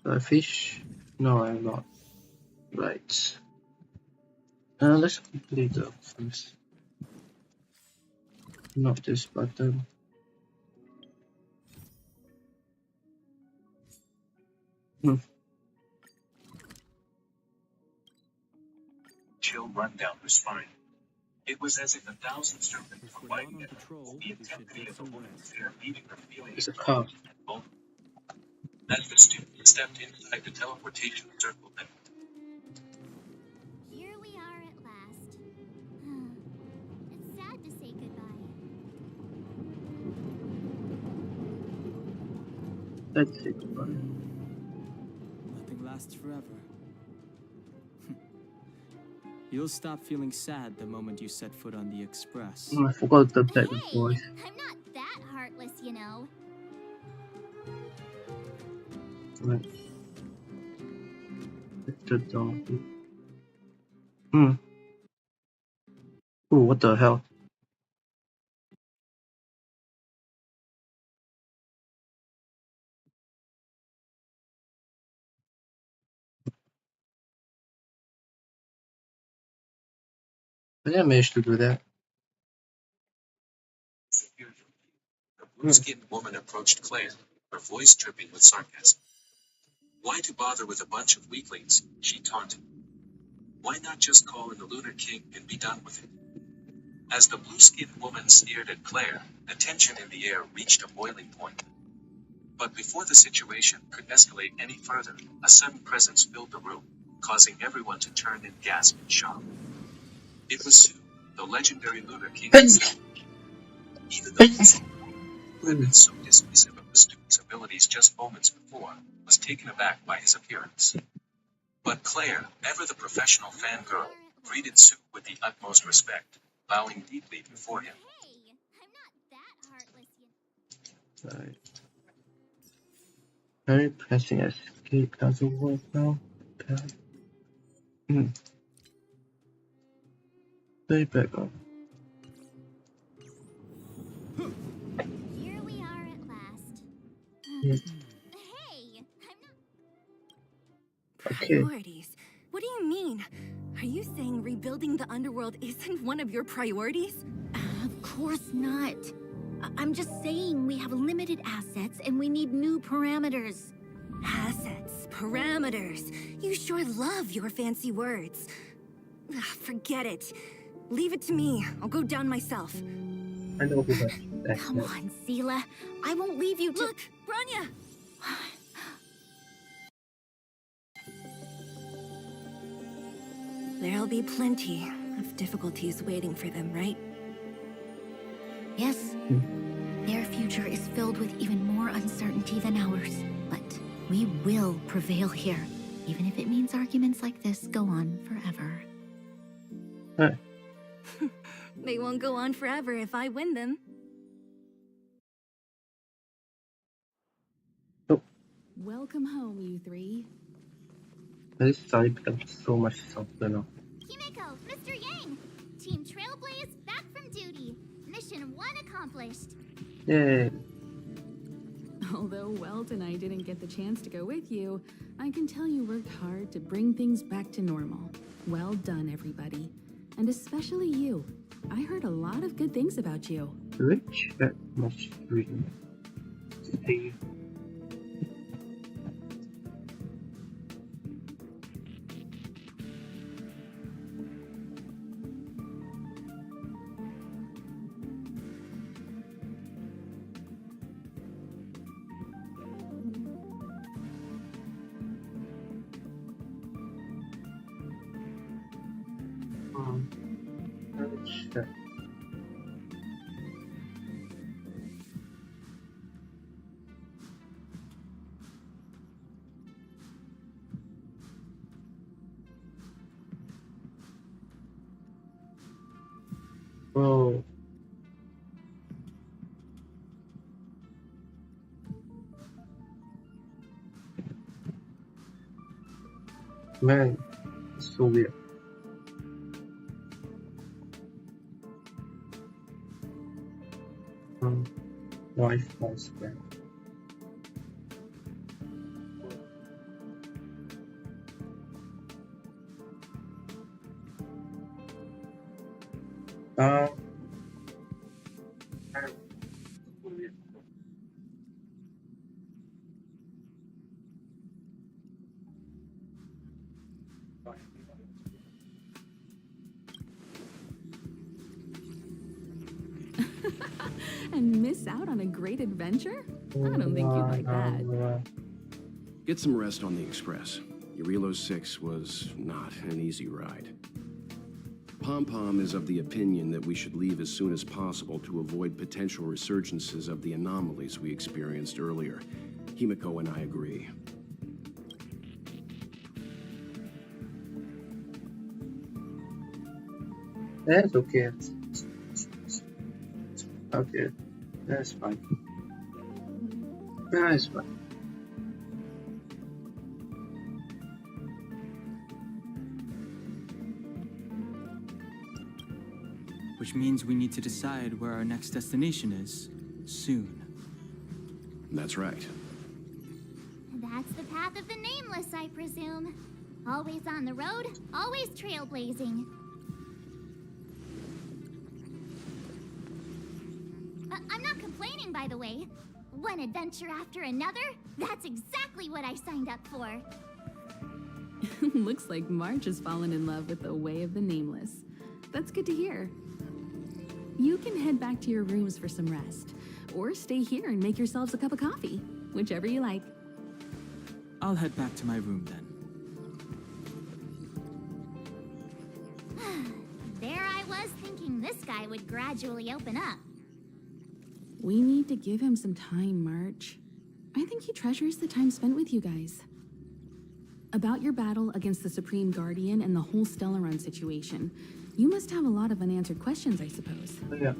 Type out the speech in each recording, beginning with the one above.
I fish? No, I'm not. Right. Let's complete the first. Not this button. Chill rundown was fine. It was as if 1,000 servants were fighting at the intensity of the woman's fear meeting her feelings. It's a car. As the student stepped inside the teleportation circle and Here we are at last. It's sad to say goodbye. Let's say goodbye. Nothing lasts forever. You'll stop feeling sad the moment you set foot on the Express. I forgot the black voice. I'm not that heartless, you know. Right. It's the donkey. Oh, what the hell? I didn't manage to do that. the blue-skinned woman approached Claire, her voice dripping with sarcasm. Why to bother with a bunch of weaklings, she taunted. Why not just call in the Lunar King and be done with it? As the blue-skinned woman sneered at Claire, the tension in the air reached a boiling point. But before the situation could escalate any further, a sudden presence filled the room, causing everyone to turn and gasp in shock. It was Sue, the legendary Lunar King himself. Even though who had been so dismissive of the student's abilities just moments before, was taken aback by his appearance. But Claire, ever the professional fangirl, greeted Sue with the utmost respect, bowing deeply before him. Hey, I'm not that heartless, you Right. Very pressing escape doesn't work now. Stay back up. Here we are at last. Yes. Hey, I'm not. Okay. Priorities? What do you mean? Are you saying rebuilding the underworld isn't one of your priorities? Of course not. I'm just saying we have limited assets and we need new parameters. Assets, parameters. You sure love your fancy words. Forget it. Leave it to me. I'll go down myself. I know who that. Come on, Seela. I won't leave you to— Look, Branya! There'll be plenty of difficulties waiting for them, right? Yes. Their future is filled with even more uncertainty than ours. But we will prevail here, even if it means arguments like this go on forever. They won't go on forever if I win them. Welcome home, you three. This side becomes so much softer now. Himeko, Mr. Yang! Team Trailblaze back from duty. Mission 1 accomplished. Yay. Although Welt and I didn't get the chance to go with you, I can tell you worked hard to bring things back to normal. Well done, everybody. And especially you. I heard a lot of good things about you. Rich that much reading. Stay. Rich that. Whoa. Man, it's so weird. Wi-Fi spread. Uh, And miss out on a great adventure? I don't think you'd like that. Get some rest on the Express. Eurilo 6 was not an easy ride. Pom-Pom is of the opinion that we should leave as soon as possible to avoid potential resurgences of the anomalies we experienced earlier. Himiko and I agree. That's okay. Okay, that's fine. That's fine. Which means we need to decide where our next destination is, soon. That's right. That's the path of the nameless, I presume. Always on the road, always trailblazing. I'm not complaining, by the way. One adventure after another, that's exactly what I signed up for. Looks like March has fallen in love with the way of the nameless. That's good to hear. You can head back to your rooms for some rest, or stay here and make yourselves a cup of coffee, whichever you like. I'll head back to my room then. There I was thinking this guy would gradually open up. We need to give him some time, March. I think he treasures the time spent with you guys. About your battle against the Supreme Guardian and the whole Stellaron situation, you must have a lot of unanswered questions, I suppose. Yeah.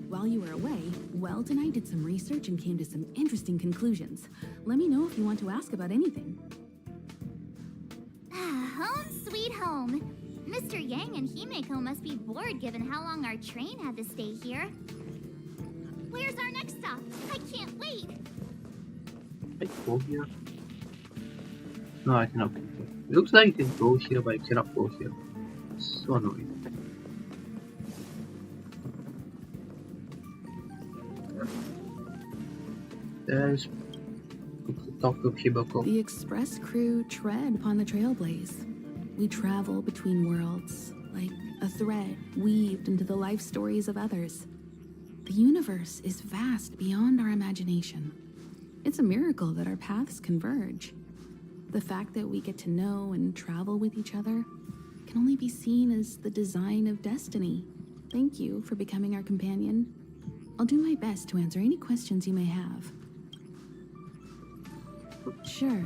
While you were away, Weld and I did some research and came to some interesting conclusions. Let me know if you want to ask about anything. Home sweet home. Mr. Yang and Himeko must be bored given how long our train had to stay here. Where's our next stop? I can't wait. I go here? No, I cannot go here. It looks like you can go here, but I cannot go here. So annoying. There's talk to Himeko. The Express crew tread upon the trailblaze. We travel between worlds, like a thread weaved into the life stories of others. The universe is vast beyond our imagination. It's a miracle that our paths converge. The fact that we get to know and travel with each other can only be seen as the design of destiny. Thank you for becoming our companion. I'll do my best to answer any questions you may have. Sure.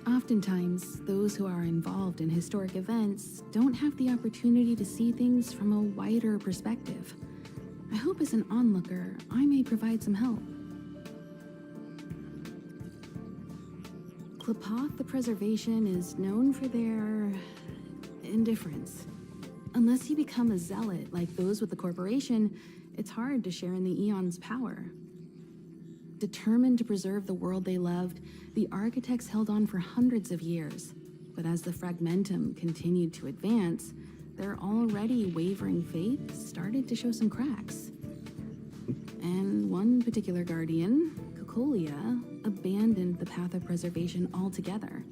Oftentimes, those who are involved in historic events don't have the opportunity to see things from a wider perspective. I hope as an onlooker, I may provide some help. Klapoth the Preservation is known for their indifference. Unless you become a zealot like those with the corporation, it's hard to share in the Aeon's power. Determined to preserve the world they loved, the architects held on for hundreds of years. But as the Fragmentum continued to advance, their already wavering faith started to show some cracks. And one particular guardian, Cocolia, abandoned the path of preservation altogether.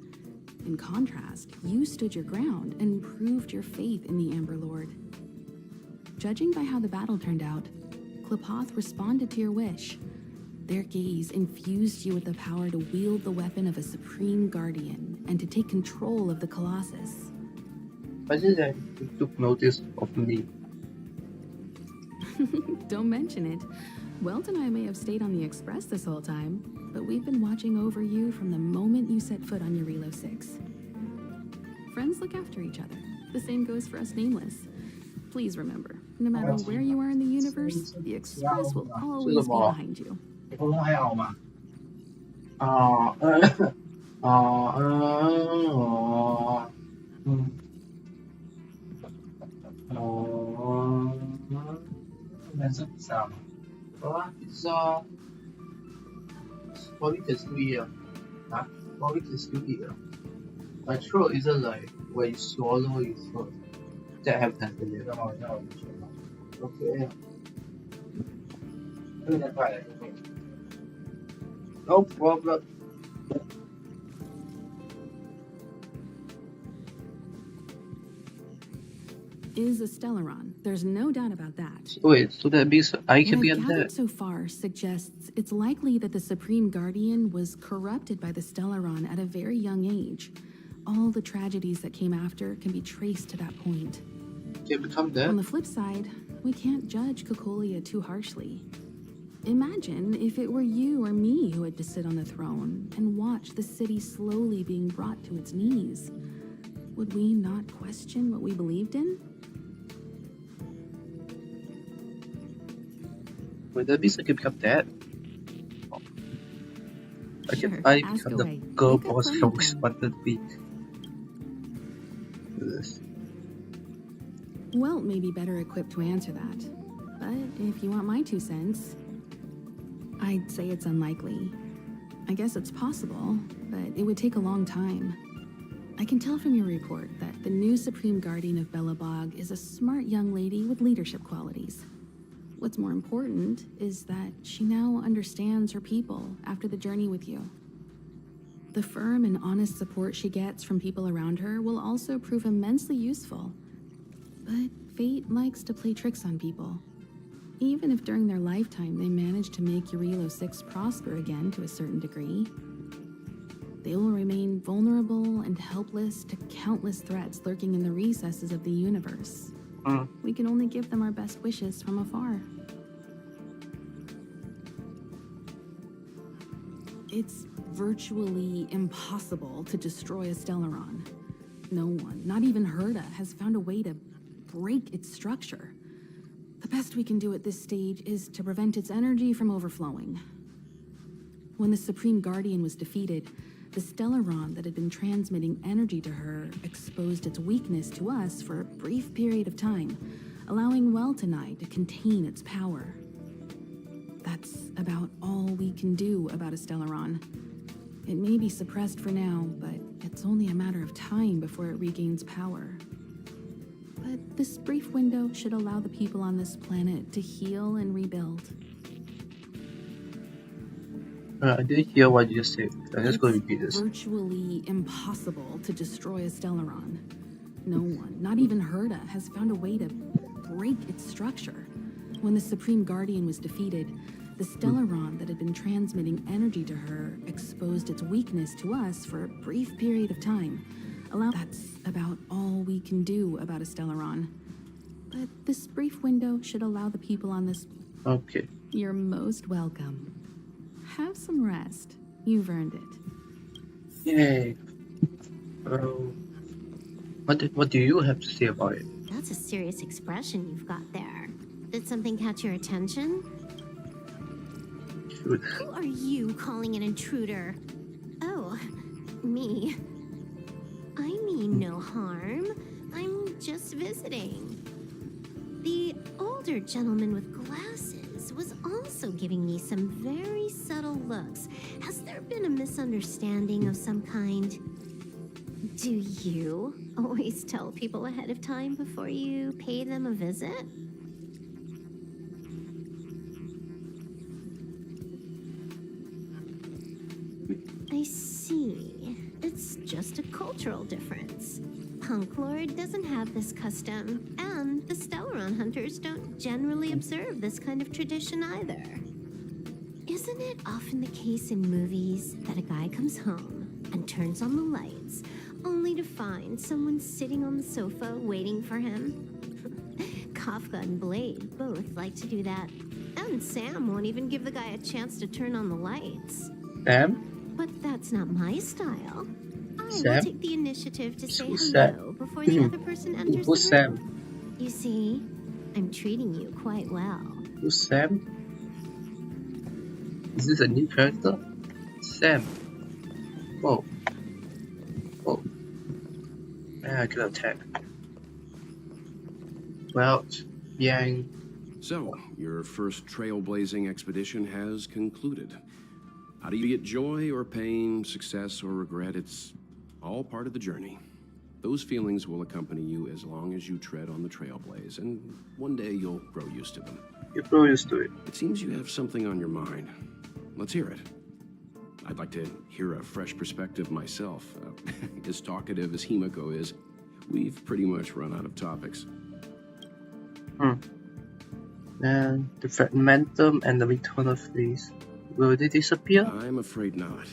In contrast, you stood your ground and proved your faith in the Amber Lord. Judging by how the battle turned out, Klapoth responded to your wish. Their gaze infused you with the power to wield the weapon of a supreme guardian and to take control of the Colossus. Why did I took notice of me? Don't mention it. Welt and I may have stayed on the Express this whole time, but we've been watching over you from the moment you set foot on Eurilo 6. Friends look after each other. The same goes for us Nameless. Please remember, no matter where you are in the universe, the Express will always be behind you. เขาให้เอามาเป็นสักสาม It's probably can still eat. Huh? Probably can still eat. My throat isn't like when you swallow your throat. That happens to me. Okay. No problem. Is a Stellaron. There's no doubt about that. Wait, so that means I What can be I've a gathered dad. so far suggests it's likely that the Supreme Guardian was corrupted by the Stellaron at a very young age. All the tragedies that came after can be traced to that point. Can become On that. the flip side, we can't judge Cocolia too harshly. Imagine if it were you or me who had to sit on the throne and watch the city slowly being brought to its knees. Would we not question what we believed in? Wait, that means I can become dad. I Sure, can I ask become the away. girl We've got boss plenty from of time. Wanted Week. Yes. Welt may be better equipped to answer that. But if you want my 2 cents, I'd say it's unlikely. I guess it's possible, but it would take a long time. I can tell from your report that the new Supreme Guardian of Belobog is a smart young lady with leadership qualities. What's more important is that she now understands her people after the journey with you. The firm and honest support she gets from people around her will also prove immensely useful. But fate likes to play tricks on people. Even if during their lifetime they manage to make Urilo 6 prosper again to a certain degree, they will remain vulnerable and helpless to countless threats lurking in the recesses of the universe. We can only give them our best wishes from afar. It's virtually impossible to destroy a Stellaron. No one, not even Herda, has found a way to break its structure. The best we can do at this stage is to prevent its energy from overflowing. When the Supreme Guardian was defeated, the Stellaron that had been transmitting energy to her exposed its weakness to us for a brief period of time, allowing Welt and I to contain its power. That's about all we can do about a Stellaron. It may be suppressed for now, but it's only a matter of time before it regains power. But this brief window should allow the people on this planet to heal and rebuild. I didn't hear what you just said. I'm just going to repeat It's this. virtually impossible to destroy a Stellaron. No one, not even Herda, has found a way to break its structure. When the Supreme Guardian was defeated, the Stellaron that had been transmitting energy to her exposed its weakness to us for a brief period of time. That's about all we can do about a Stellaron. But this brief window should allow the people on this... Okay. You're most welcome. Have some rest. You've earned it. Yay. What do you have to say about it? That's a serious expression you've got there. Did something catch your attention? Shoot. Who are you calling an intruder? Oh, me. I mean no harm. I'm just visiting. The older gentleman with glasses was also giving me some very subtle looks. Has there been a misunderstanding of some kind? Do you always tell people ahead of time before you pay them a visit? I see. It's just a cultural difference. Punk Lord doesn't have this custom, and the Stellaron hunters don't generally observe this kind of tradition either. Isn't it often the case in movies that a guy comes home and turns on the lights, only to find someone sitting on the sofa waiting for him? Kafka and Blade both like to do that, and Sam won't even give the guy a chance to turn on the lights. Sam? But that's not my style. I will Sam? take the initiative to say Who's hello before the other person enters Who's the Sam? room. You see, I'm treating you quite well. Who's Sam? Is this a new character? Sam. Whoa. Whoa. I can attack. Well, Yang, So, your first trailblazing expedition has concluded. How do you get joy or pain, success or regret? It's all part of the journey. Those feelings will accompany you as long as you tread on the trailblaze, and one day you'll grow used to them. You grow used to it. It seems you have something on your mind. Let's hear it. I'd like to hear a fresh perspective myself. As talkative as Himiko is, we've pretty much run out of topics. And the fragmentum and the return of phase. Will they disappear? I'm afraid not.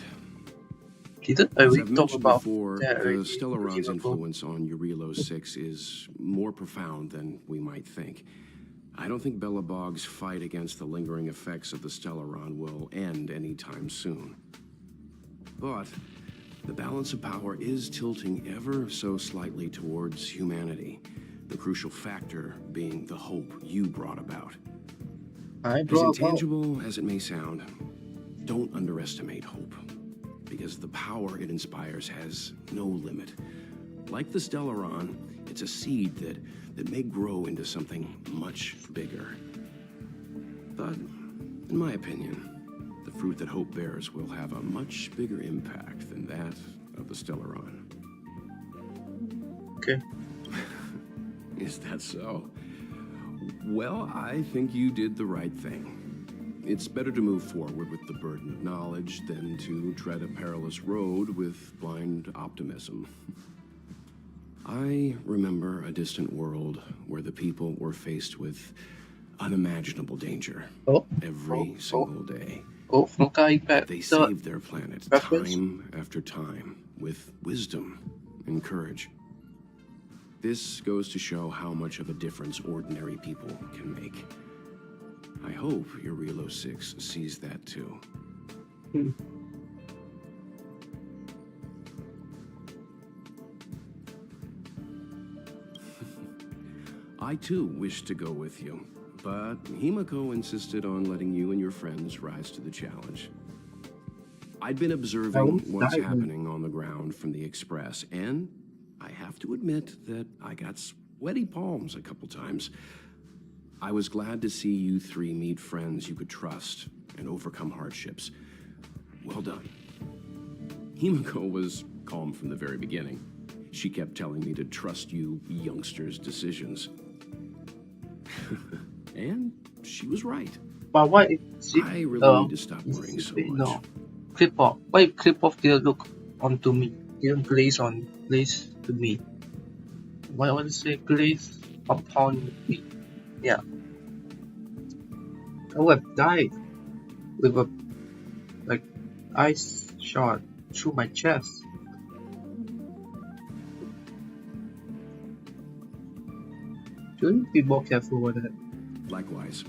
Didn't I As already I've talk mentioned about before, that the already? Stellaron's Himiko? influence on Eurilo 6 is more profound than we might think. I don't think Bella Bog's fight against the lingering effects of the Stellaron will end anytime soon. But the balance of power is tilting ever so slightly towards humanity, the crucial factor being the hope you brought about. I As brought about. intangible as it may sound, don't underestimate hope, because the power it inspires has no limit. Like the Stellaron, it's a seed that may grow into something much bigger. But, in my opinion, the fruit that hope bears will have a much bigger impact than that of the Stellaron. Okay. Is that so? Well, I think you did the right thing. It's better to move forward with the burden of knowledge than to tread a perilous road with blind optimism. I remember a distant world where the people were faced with unimaginable danger every single day. Oh, from Kai back. They saved their planet reference? time after time with wisdom and courage. This goes to show how much of a difference ordinary people can make. I hope Eurilo 6 sees that too. I too wish to go with you, but Himiko insisted on letting you and your friends rise to the challenge. I'd been observing what's happening on the ground from the Express, and I have to admit that I got sweaty palms a couple times. I was glad to see you three meet friends you could trust and overcome hardships. Well done. Himiko was calm from the very beginning. She kept telling me to trust you youngsters' decisions. And she was right. But why is it, I really need to stop worrying so much. No. Clip off. Why clip off didn't look onto me? Didn't glaze to me. Why I want to say glaze upon me? Yeah. I would have died with a ice shot through my chest. Shouldn't be more careful with it. Likewise.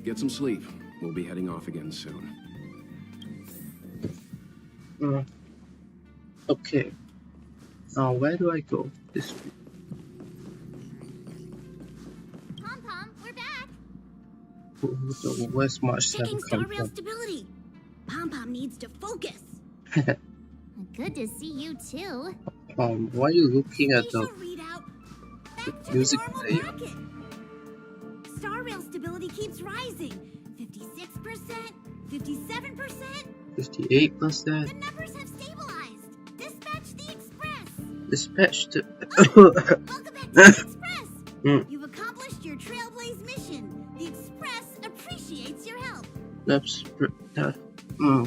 Get some sleep. We'll be heading off again soon. Okay. Now where do I go? This way. Pom-Pom, we're back. Where's March 7 Checking come star rail stability. Pom-Pom needs to focus. from? Good to see you too. Why are you looking at the Spatial readout. Back to music the normal player? bracket. Star rail stability keeps rising. 56%, 57%. 58%? The numbers have stabilized. Dispatch the Express. Dispatch to Welcome back to the Express. You've accomplished your Trailblaze mission. The Express appreciates your help.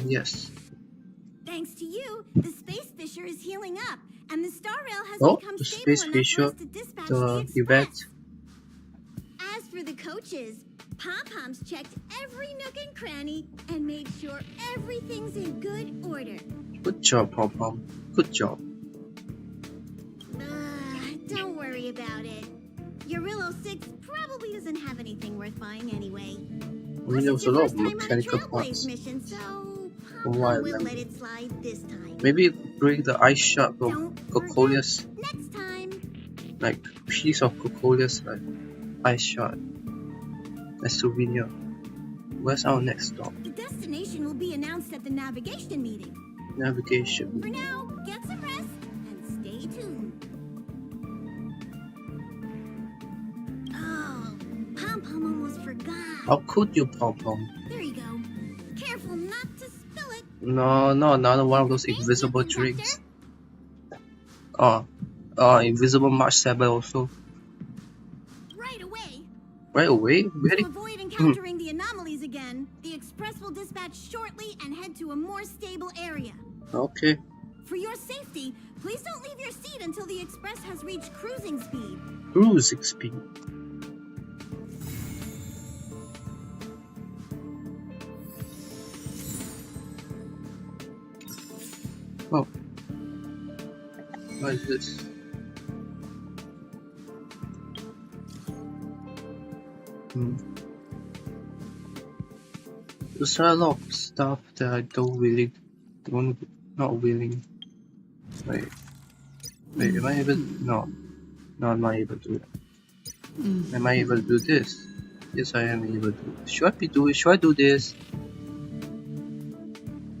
Yes. Thanks to you, the Space Fisher is healing up, and the Star Rail has Oh, become the stable Space enough for Fisher, us to dispatch the the Express. event. As for the coaches, Pom-Pom's checked every nook and cranny and made sure everything's in good order. Good job, Pom-Pom. Good job. Don't worry about it. Eurilo 6 probably doesn't have anything worth buying anyway. I mean, there was a lot of mechanical Trailblaze parts. mission, so From what I Pom-Pom will remember. let it slide this time. Maybe bring the ice shot of Don't Cocolia's, Next time. like piece of Cocolia's ice shot. A souvenir. Where's our next stop? The destination will be announced at the navigation meeting. Navigation. For now, get some rest and stay tuned. Oh, Pom-Pom almost forgot forgot. How could you, Pom-Pom? There you go. Careful not to spill it. No, another one of those Thank you, invisible conductor. drinks. Invisible March 7 also. Right away. Right away? Really? To avoid encountering the anomalies again, the express will dispatch shortly and head to a more stable area. Okay. For your safety, please don't leave your seat until the express has reached cruising speed. Cruising speed. Oh. What is this? There's a lot of stuff that I not willing. Wait, am I able? No, I'm not able to do that. Am I able to do this? Yes, I am able to. Should I do this?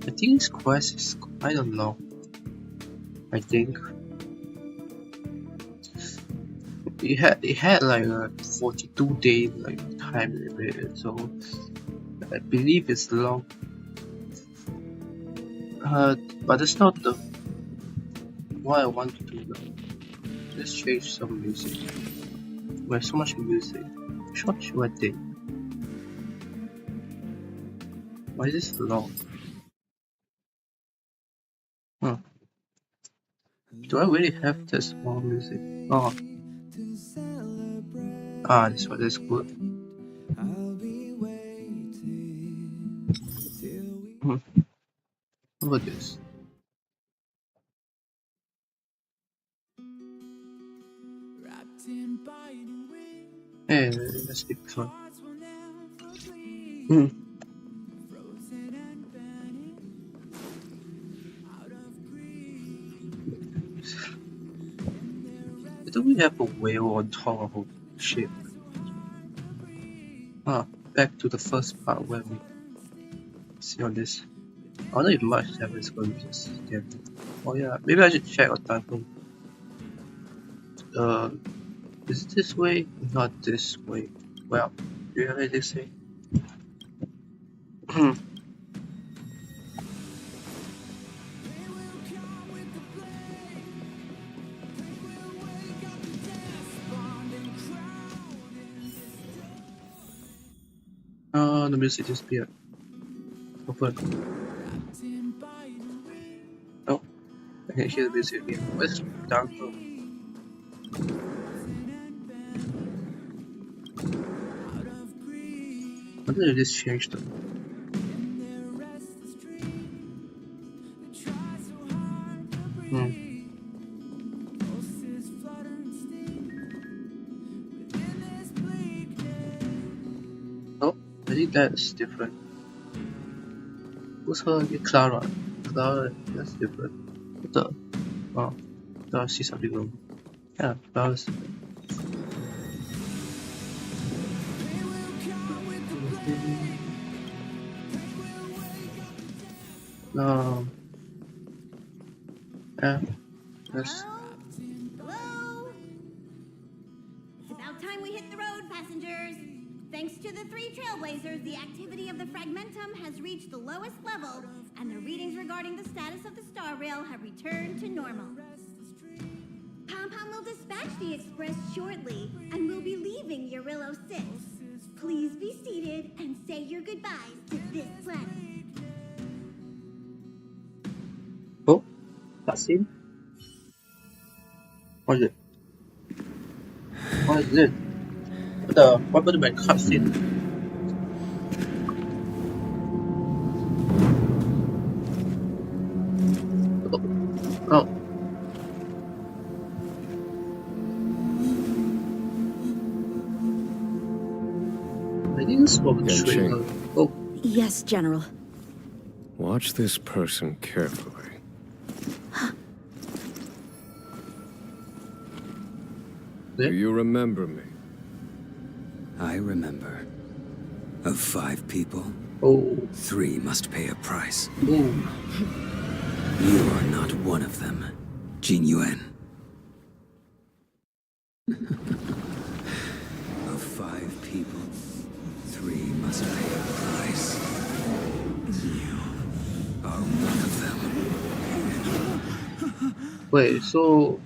I think this quest is, I don't know. I think it had like a 42-day like time limit, so I believe it's long. But it's not the what I want to do now. Let's change some music. There's so much music. What should I take? Why is this long? Huh. Do I really have this more music? Oh. This one is good. Look at this. Hey, let's keep fun. Don't we have a whale on top of a ship? Back to the first part where we see on this. I wonder if March 7 is going to just get. Oh yeah, maybe I should check on time. Is it this way? Not this way. Well, do you have anything to say? The music disappeared. Open. Oh, I can hear the music again. Where's down from? When did this change though? Oh, I think that's different. Who's her? Clara. Clara, that's different. What the? Oh, I see something wrong. Yeah, Clara's different. No. Yeah. Yes. Hello? It's about time we hit the road, passengers. Thanks to the 3 Trailblazers, the activity of the Fragmentum has reached the lowest level, and the readings regarding the status of the Star Rail have returned to normal. Pom-Pom will dispatch the Express shortly, and we'll be leaving Eurillo 6. Please be seated and say your goodbyes to this planet. Oh, cutscene? What is it? What is it? What about my cutscene? Oh. I didn't smoke the trailer. Oh. Yes, General. Watch this person carefully. Do you remember me? I remember. Of 5 people, 3 must pay a price. You are not one of them, Jin Yuan. Of 5 people, Wait, so...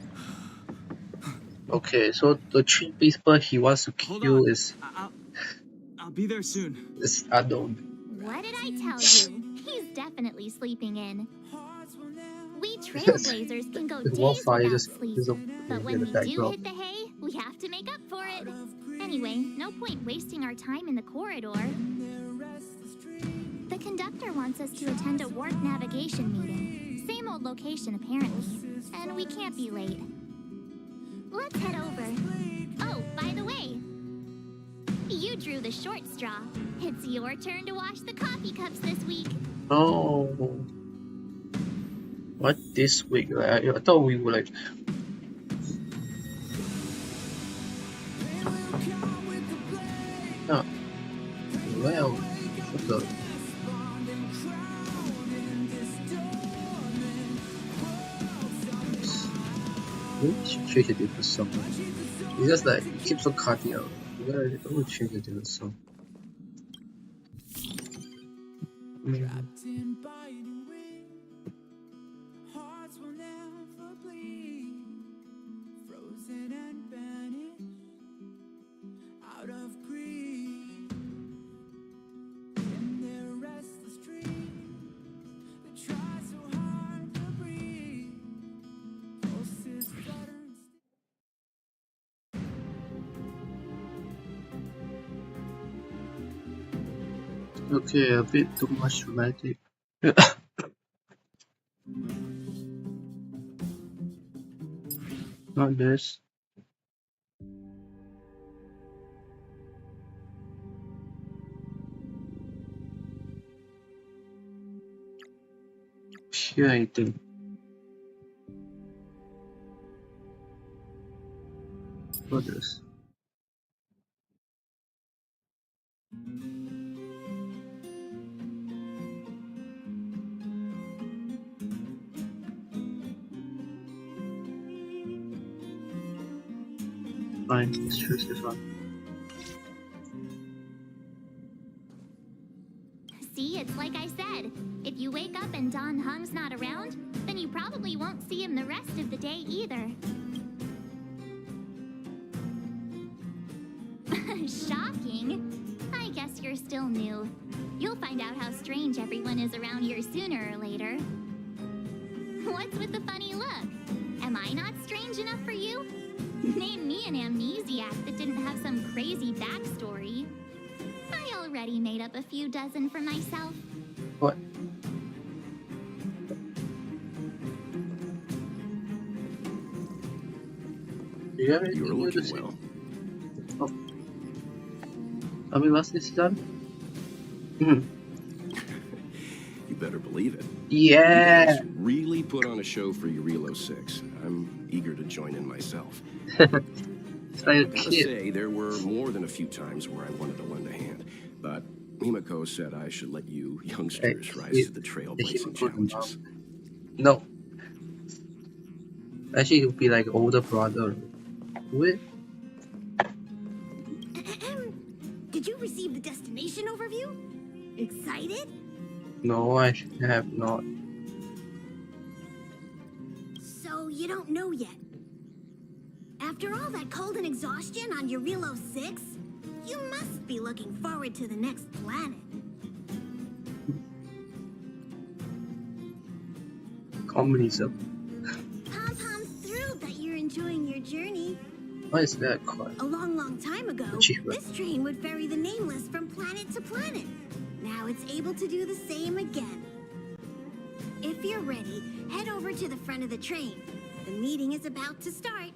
Okay, so the three people he wants to kill is... I'll be there soon. Is unknown. What did I tell you? He's definitely sleeping in. We trailblazers can go days without sleep, but when we do hit the hay, we have to make up for it. Anyway, no point wasting our time in the corridor. The conductor wants us to attend a warp navigation meeting. Same old location, apparently. And we can't be late. Let's head over. Oh, by the way, you drew the short straw. It's your turn to wash the coffee cups this week. Oh. What, this week? I thought we were like... Oh. Well, what the... We should change a different song. It's just like, it keeps on cutting out. We gotta change a different song. Okay, a bit too much dramatic. Not this. Here, I think. What this? Fine, let's choose this one. See, it's like I said. If you wake up and Don Hung's not around, then you probably won't see him the rest of the day either. Shocking. I guess you're still new. You'll find out how strange everyone is around here sooner or later. What's with the funny look? Am I not strange enough for you? Name me an amnesiac that didn't have some crazy backstory. I already made up a few dozen for myself. What? You have anything You're new to looking say? well. Oh. How many last this done? You better believe it. Yeah! You guys really put on a show for Eurilo 6. I'm eager to join in myself. It's like a I gotta kid. say, there were more than a few times where I wanted to lend a hand, but Himiko said I should let you youngsters rise to the trailblazing challenges. No. Actually, it would be like older brother. What? Did you receive the destination overview? Excited? No, I have not. So you don't know yet. After all that cold and exhaustion on Eurilo 6, you must be looking forward to the next planet. Communism. Pom-Pom's thrilled that you're enjoying your journey. What is that called? A long, long time ago, Achievement. this train would ferry the Nameless from planet to planet. Now it's able to do the same again. If you're ready, head over to the front of the train. The meeting is about to start.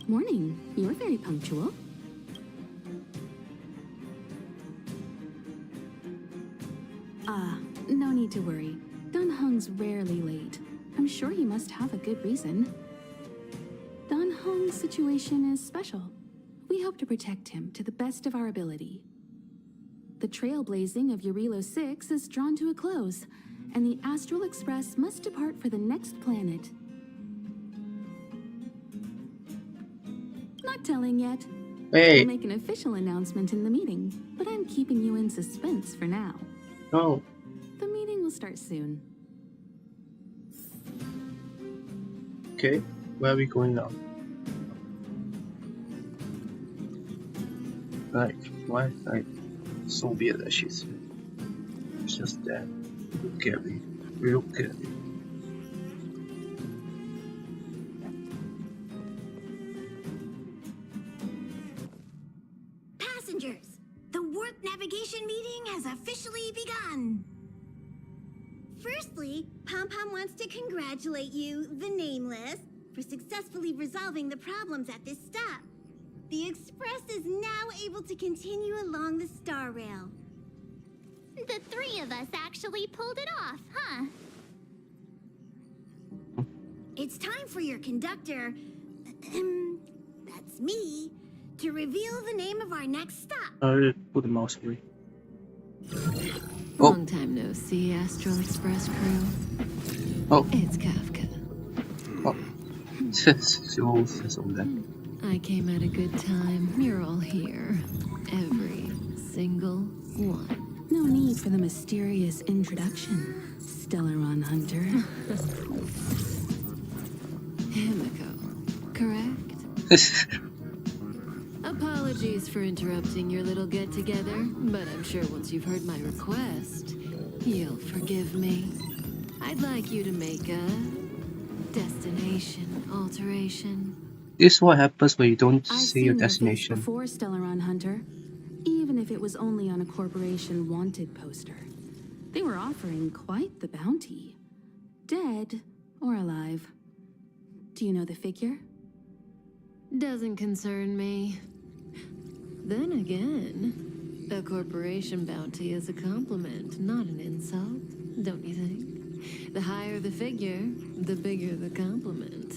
Morning. You're very punctual. No need to worry. Don Hung's rarely late. I'm sure he must have a good reason. Don Hung's situation is special. We hope to protect him to the best of our ability. The trailblazing of Eurilo 6 is drawn to a close, and the Astral Express must depart for the next planet. telling yet. Hey. We'll make an official announcement in the meeting, but I'm keeping you in suspense for now. No. The meeting will start soon. Okay, where are we going now? Like, why? Like, so weird that she's just there. Look at me. Look at me. Passengers, the warp navigation meeting has officially begun. Firstly, Pom Pom wants to congratulate you, the Nameless, for successfully resolving the problems at this stop. The Express is now able to continue along the Star Rail. The three of us actually pulled it off, huh? It's time for your conductor, that's me, to reveal the name of our next stop. Put the mouse away. Long time no see, Astral Express crew. Oh. It's Kafka. Oh. I came at a good time. You're all here. Every single one. No need for the mysterious introduction, Stellaron Hunter. Himiko, correct? Apologies for interrupting your little get-together, but I'm sure once you've heard my request, you'll forgive me. I'd like you to make a destination alteration. This is what happens when you don't I've say your seen destination. Before, Stellaron Hunter, even if it was only on a corporation wanted poster. They were offering quite the bounty. Dead or alive. Do you know the figure? Doesn't concern me. Then again, a corporation bounty is a compliment, not an insult, don't you think? The higher the figure, the bigger the compliment.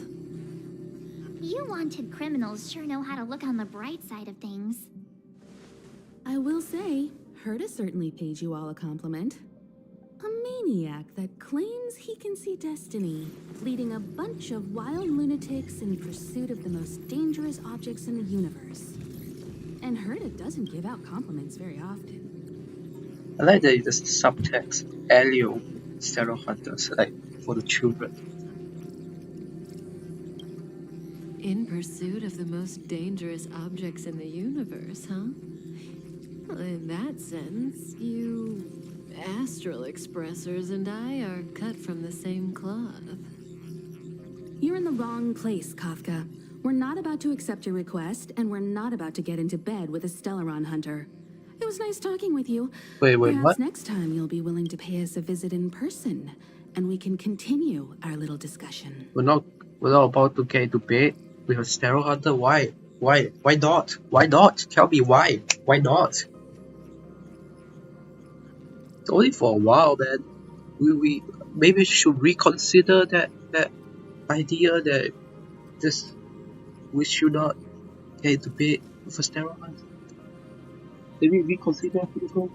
You wanted criminals sure know how to look on the bright side of things. I will say, Herta certainly paid you all a compliment. A maniac that claims he can see destiny, leading a bunch of wild lunatics in pursuit of the most dangerous objects in the universe. And Herta doesn't give out compliments very often. I like that there's subtext, Elio, Stellar Hunters, like for the children. In pursuit of the most dangerous objects in the universe, huh? Well, in that sense, you Astral Expressers and I are cut from the same cloth. You're in the wrong place, Kafka. We're not about to accept your request, and we're not about to get into bed with a Stellaron Hunter. It was nice talking with you. Wait, Perhaps what? next time you'll be willing to pay us a visit in person, and we can continue our little discussion. We're not about to get into bed with a Stellar Hunter. Why? Why not? Why not? Tell me why. Why not? It's only for a while, man. We maybe should reconsider that idea that we should not get into bed with a Stellar Hunter. Maybe reconsider people.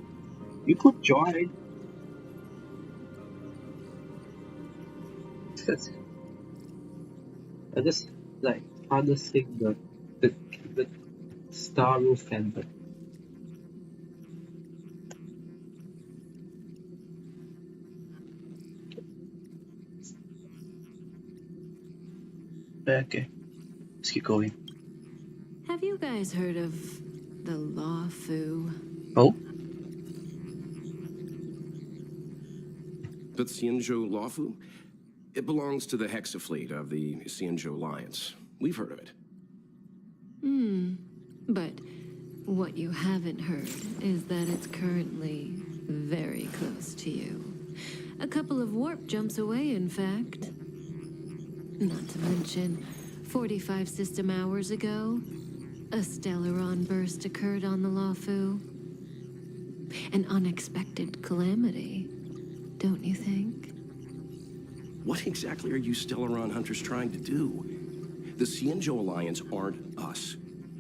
You could join. I just like harnessing the Star Rail fandom. Okay, let's keep going. Have you guys heard of the Luofu? Oh? The Xianzhou Luofu? It belongs to the Hexafleet of the Xianzhou Alliance. We've heard of it. But what you haven't heard is that it's currently very close to you. A couple of warp jumps away, in fact. Not to mention, 45 system hours ago, a Stellaron burst occurred on the Luofu. An unexpected calamity, don't you think? What exactly are you Stellaron Hunters trying to do? The Xianzhou Alliance aren't us.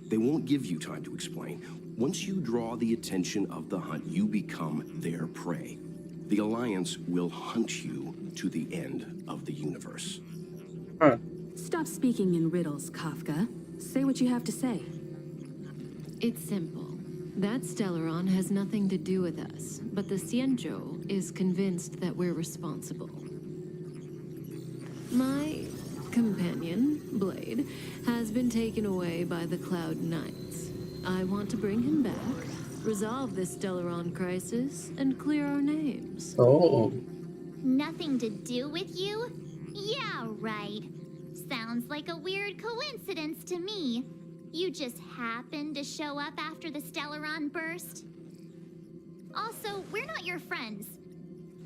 They won't give you time to explain. Once you draw the attention of the hunt, you become their prey. The Alliance will hunt you to the end of the universe. Stop speaking in riddles, Kafka. Say what you have to say. It's simple. That Stellaron has nothing to do with us, but the Xianzhou is convinced that we're responsible. My companion, Blade, has been taken away by the Cloud Knights. I want to bring him back, resolve this Stellaron crisis, and clear our names. Oh. Nothing to do with you? Yeah, right. Sounds like a weird coincidence to me. You just happened to show up after the Stellaron burst? Also, we're not your friends.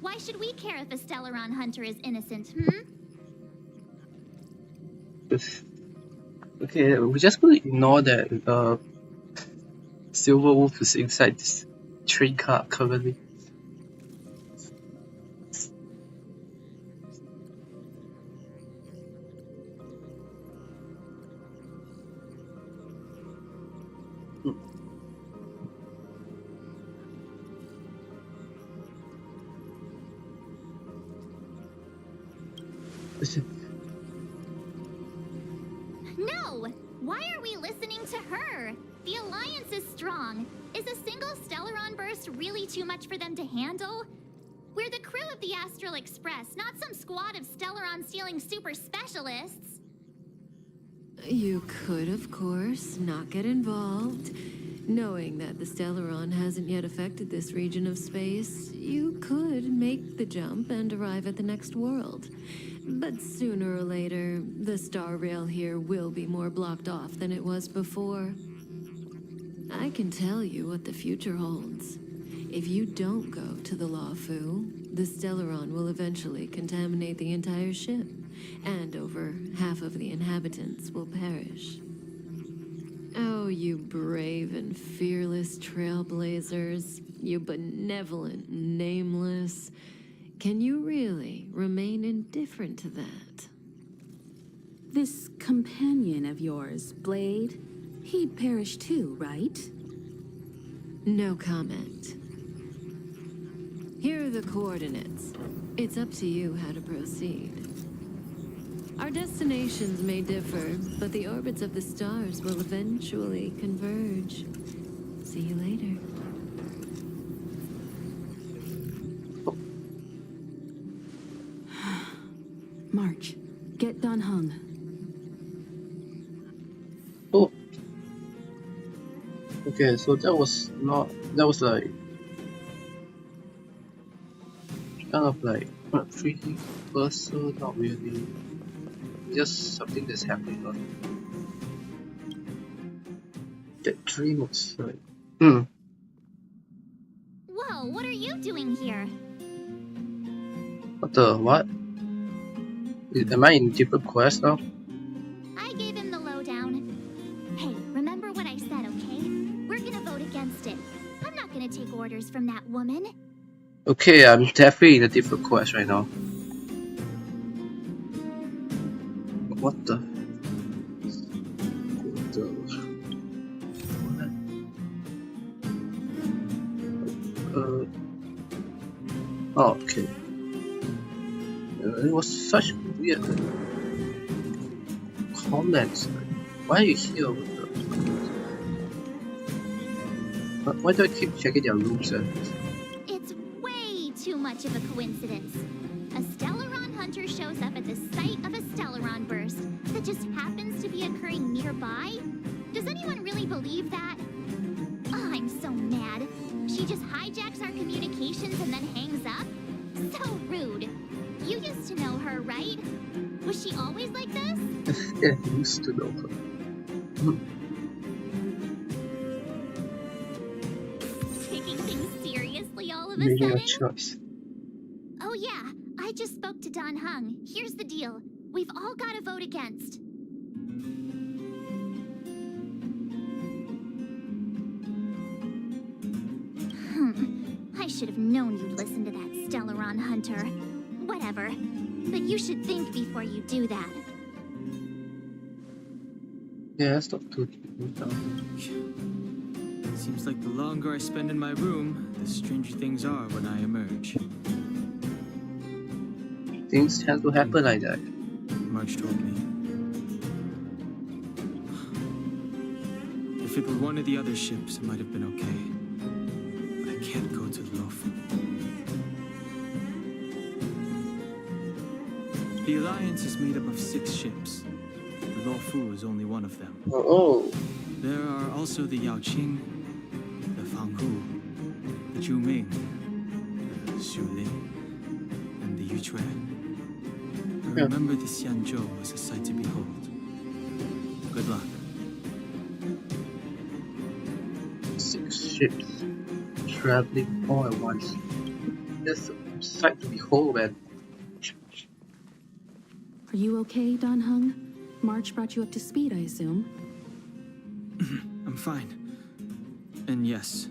Why should we care if a Stellaron hunter is innocent, Okay, we just gonna ignore that Silver Wolf is inside this train car currently. No! Why are we listening to her? The Alliance is strong. Is a single Stellaron burst really too much for them to handle? We're the crew of the Astral Express, not some squad of Stellaron-stealing super specialists. You could, of course, not get involved. Knowing that the Stellaron hasn't yet affected this region of space, you could make the jump and arrive at the next world. But sooner or later, the star rail here will be more blocked off than it was before. I can tell you what the future holds. If you don't go to the Luofu, the Stellaron will eventually contaminate the entire ship, and over half of the inhabitants will perish. Oh, you brave and fearless trailblazers, you benevolent nameless. Can you really remain indifferent to that? This companion of yours, Blade, he'd perish too, right? No comment. Here are the coordinates. It's up to you how to proceed. Our destinations may differ, but the orbits of the stars will eventually converge. See you later. March, get Dan Heng. Oh. Okay, so that was like kind of like pretty personal, not really. Just something that's happening on that dream was like Whoa, what are you doing here? What the what? Am I in different quest now? I gave him the lowdown. Hey, remember what I said, okay? We're gonna vote against it. I'm not gonna take orders from that woman. Okay, I'm definitely in a different quest right now. What the? Oh, okay. It was such weird comments. Why are you here with the... Why do I keep checking their rooms? It's way too much of a coincidence. A Stellaron hunter shows up at the site of a Stellaron burst that just happens to be occurring nearby? Does anyone really believe that? Oh, I'm so mad. She just hijacks our communications and then hangs up? So rude. You used to know her, right? Was she always like this? Yeah, I used to know her. Taking things seriously all of a Making sudden? a choice. Oh yeah, I just spoke to Dan Heng. Here's the deal. We've all got to vote against. I should have known you'd listen to that Stellaron hunter. Whatever. But you should think before you do that. Yeah, let's talk to Seems like the longer I spend in my room, the stranger things are when I emerge. Things tend to happen like that. March told me. one of the other ships, it might have been okay. But I can't go to Luofu. The Alliance is made up of 6 ships. The Luofu is only one of them. Oh. There are also the Yaoqing, the Fanghu, the Zhuming, the Xulin, and the Yuchue. I remember the Xianzhou was a sight to behold. Good luck. 6 ships traveling all at once. That's a sight to behold, man. Are you okay, Dan Heng? March brought you up to speed, I assume. I'm fine. And yes,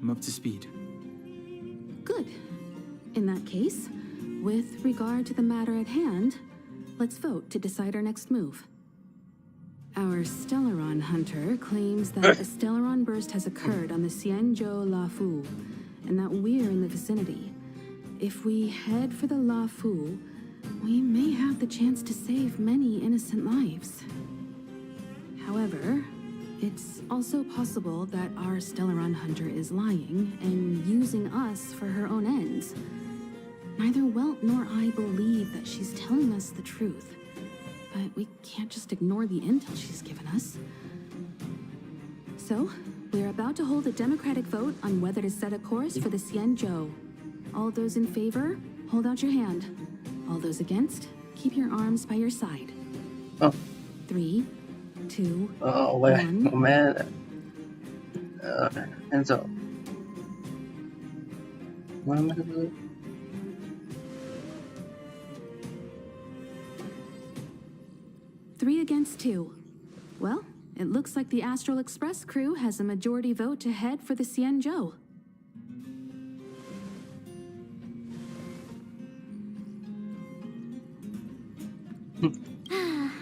I'm up to speed. Good. In that case, with regard to the matter at hand, let's vote to decide our next move. Our Stellaron hunter claims that a Stellaron burst has occurred on the Xianzhou Luofu, and that we're in the vicinity. If we head for the Luofu, we may have the chance to save many innocent lives. However, it's also possible that our Stellaron hunter is lying and using us for her own ends. Neither Welt nor I believe that she's telling us the truth, but we can't just ignore the intel she's given us. So, we're about to hold a democratic vote on whether to set a course for the Xianzhou. All those in favor, hold out your hand. All those against, keep your arms by your side. 3, 2, 1. Oh man. Hands up. What am I doing? Three against 2. Well, it looks like the Astral Express crew has a majority vote to head for the Xianzhou.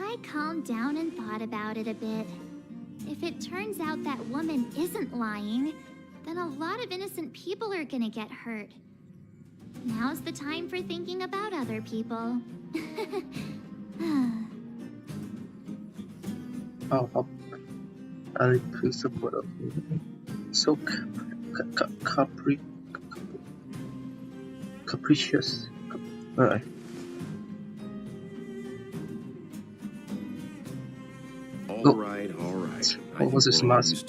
I calmed down and thought about it a bit. If it turns out that woman isn't lying, then a lot of innocent people are gonna get hurt. Now's the time for thinking about other people. Oh, I could support of so capricious. Alright. All right. What was a smart face?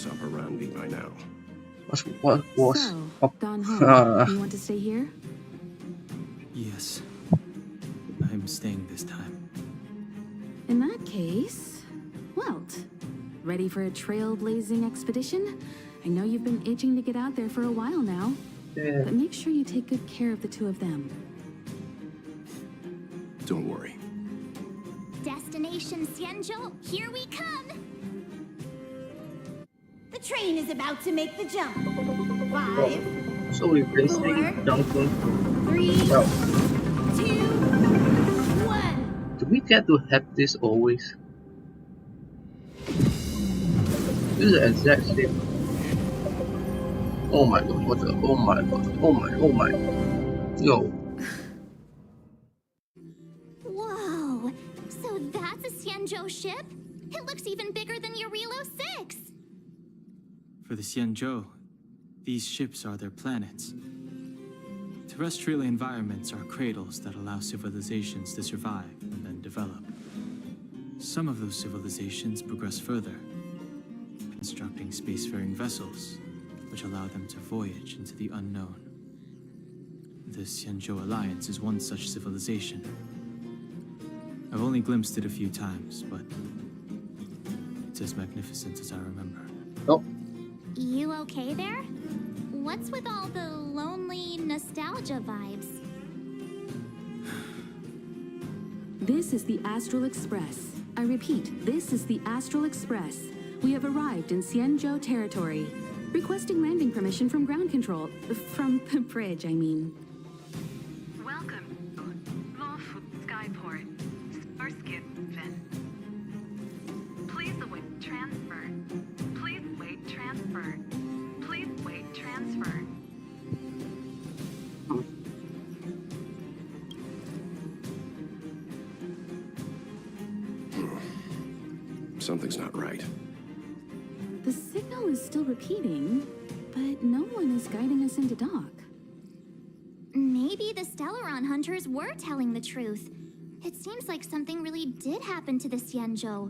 Up around me by now. What was? So, Dan Heng, you want to stay here? Yes. I'm staying this time. In that case, Welt, ready for a trailblazing expedition? I know you've been itching to get out there for a while now. Yeah. But make sure you take good care of the 2 of them. Don't worry. Destination Xianzhou, here we come! The train is about to make the jump. 5, So we're basically Duncan. 3, 2, 1. Do we get to have this always? This is the exact same. Oh my god, what the? Oh my god, oh my. Yo. Whoa! So that's a Xianzhou ship? It looks even bigger than Eurilo 6! For the Xianzhou, these ships are their planets. Terrestrial environments are cradles that allow civilizations to survive and then develop. Some of those civilizations progress further, constructing spacefaring vessels, which allow them to voyage into the unknown. The Xianzhou Alliance is one such civilization. I've only glimpsed it a few times, but it's as magnificent as I remember. Oh. You okay there? What's with all the lonely nostalgia vibes? This is the Astral Express. I repeat, this is the Astral Express. We have arrived in Xianzhou territory. Requesting landing permission from ground control. From the bridge, I mean. Welcome to Luofu Skyport. Starsky Finn. Please await transfer. Please wait transfer. Please wait transfer. Something's not right. The signal is still repeating, but no one is guiding us into dock. Maybe the Stellaron hunters were telling the truth. It seems like something really did happen to the Xianzhou.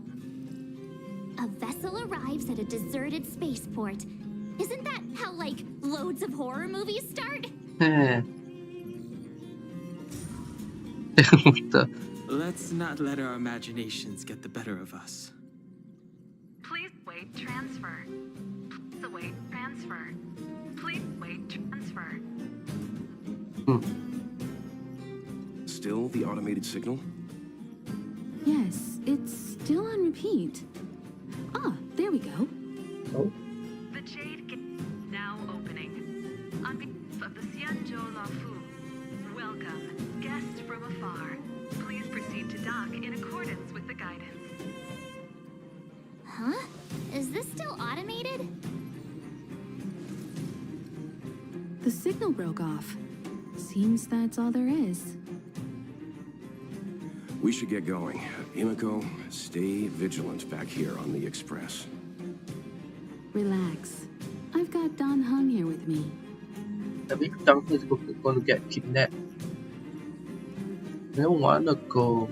A vessel arrives at a deserted spaceport. Isn't that how, like, loads of horror movies start? Let's not let our imaginations get the better of us. Please wait transfer. Please await transfer. Please wait transfer. Still the automated signal? Yes, it's still on repeat. Ah, there we go. Oh. The Jade Gate now opening. On behalf of the Xianzhou Lafu, welcome, guests from afar. Please proceed to dock in accordance with the guidance. Huh? Is this still automated? The signal broke off. Seems that's all there is. We should get going. Himiko, stay vigilant back here on the Express. Relax. I've got Dan Heng here with me. Tapi Dan Heng is going to get kidnapped. I don't want to go.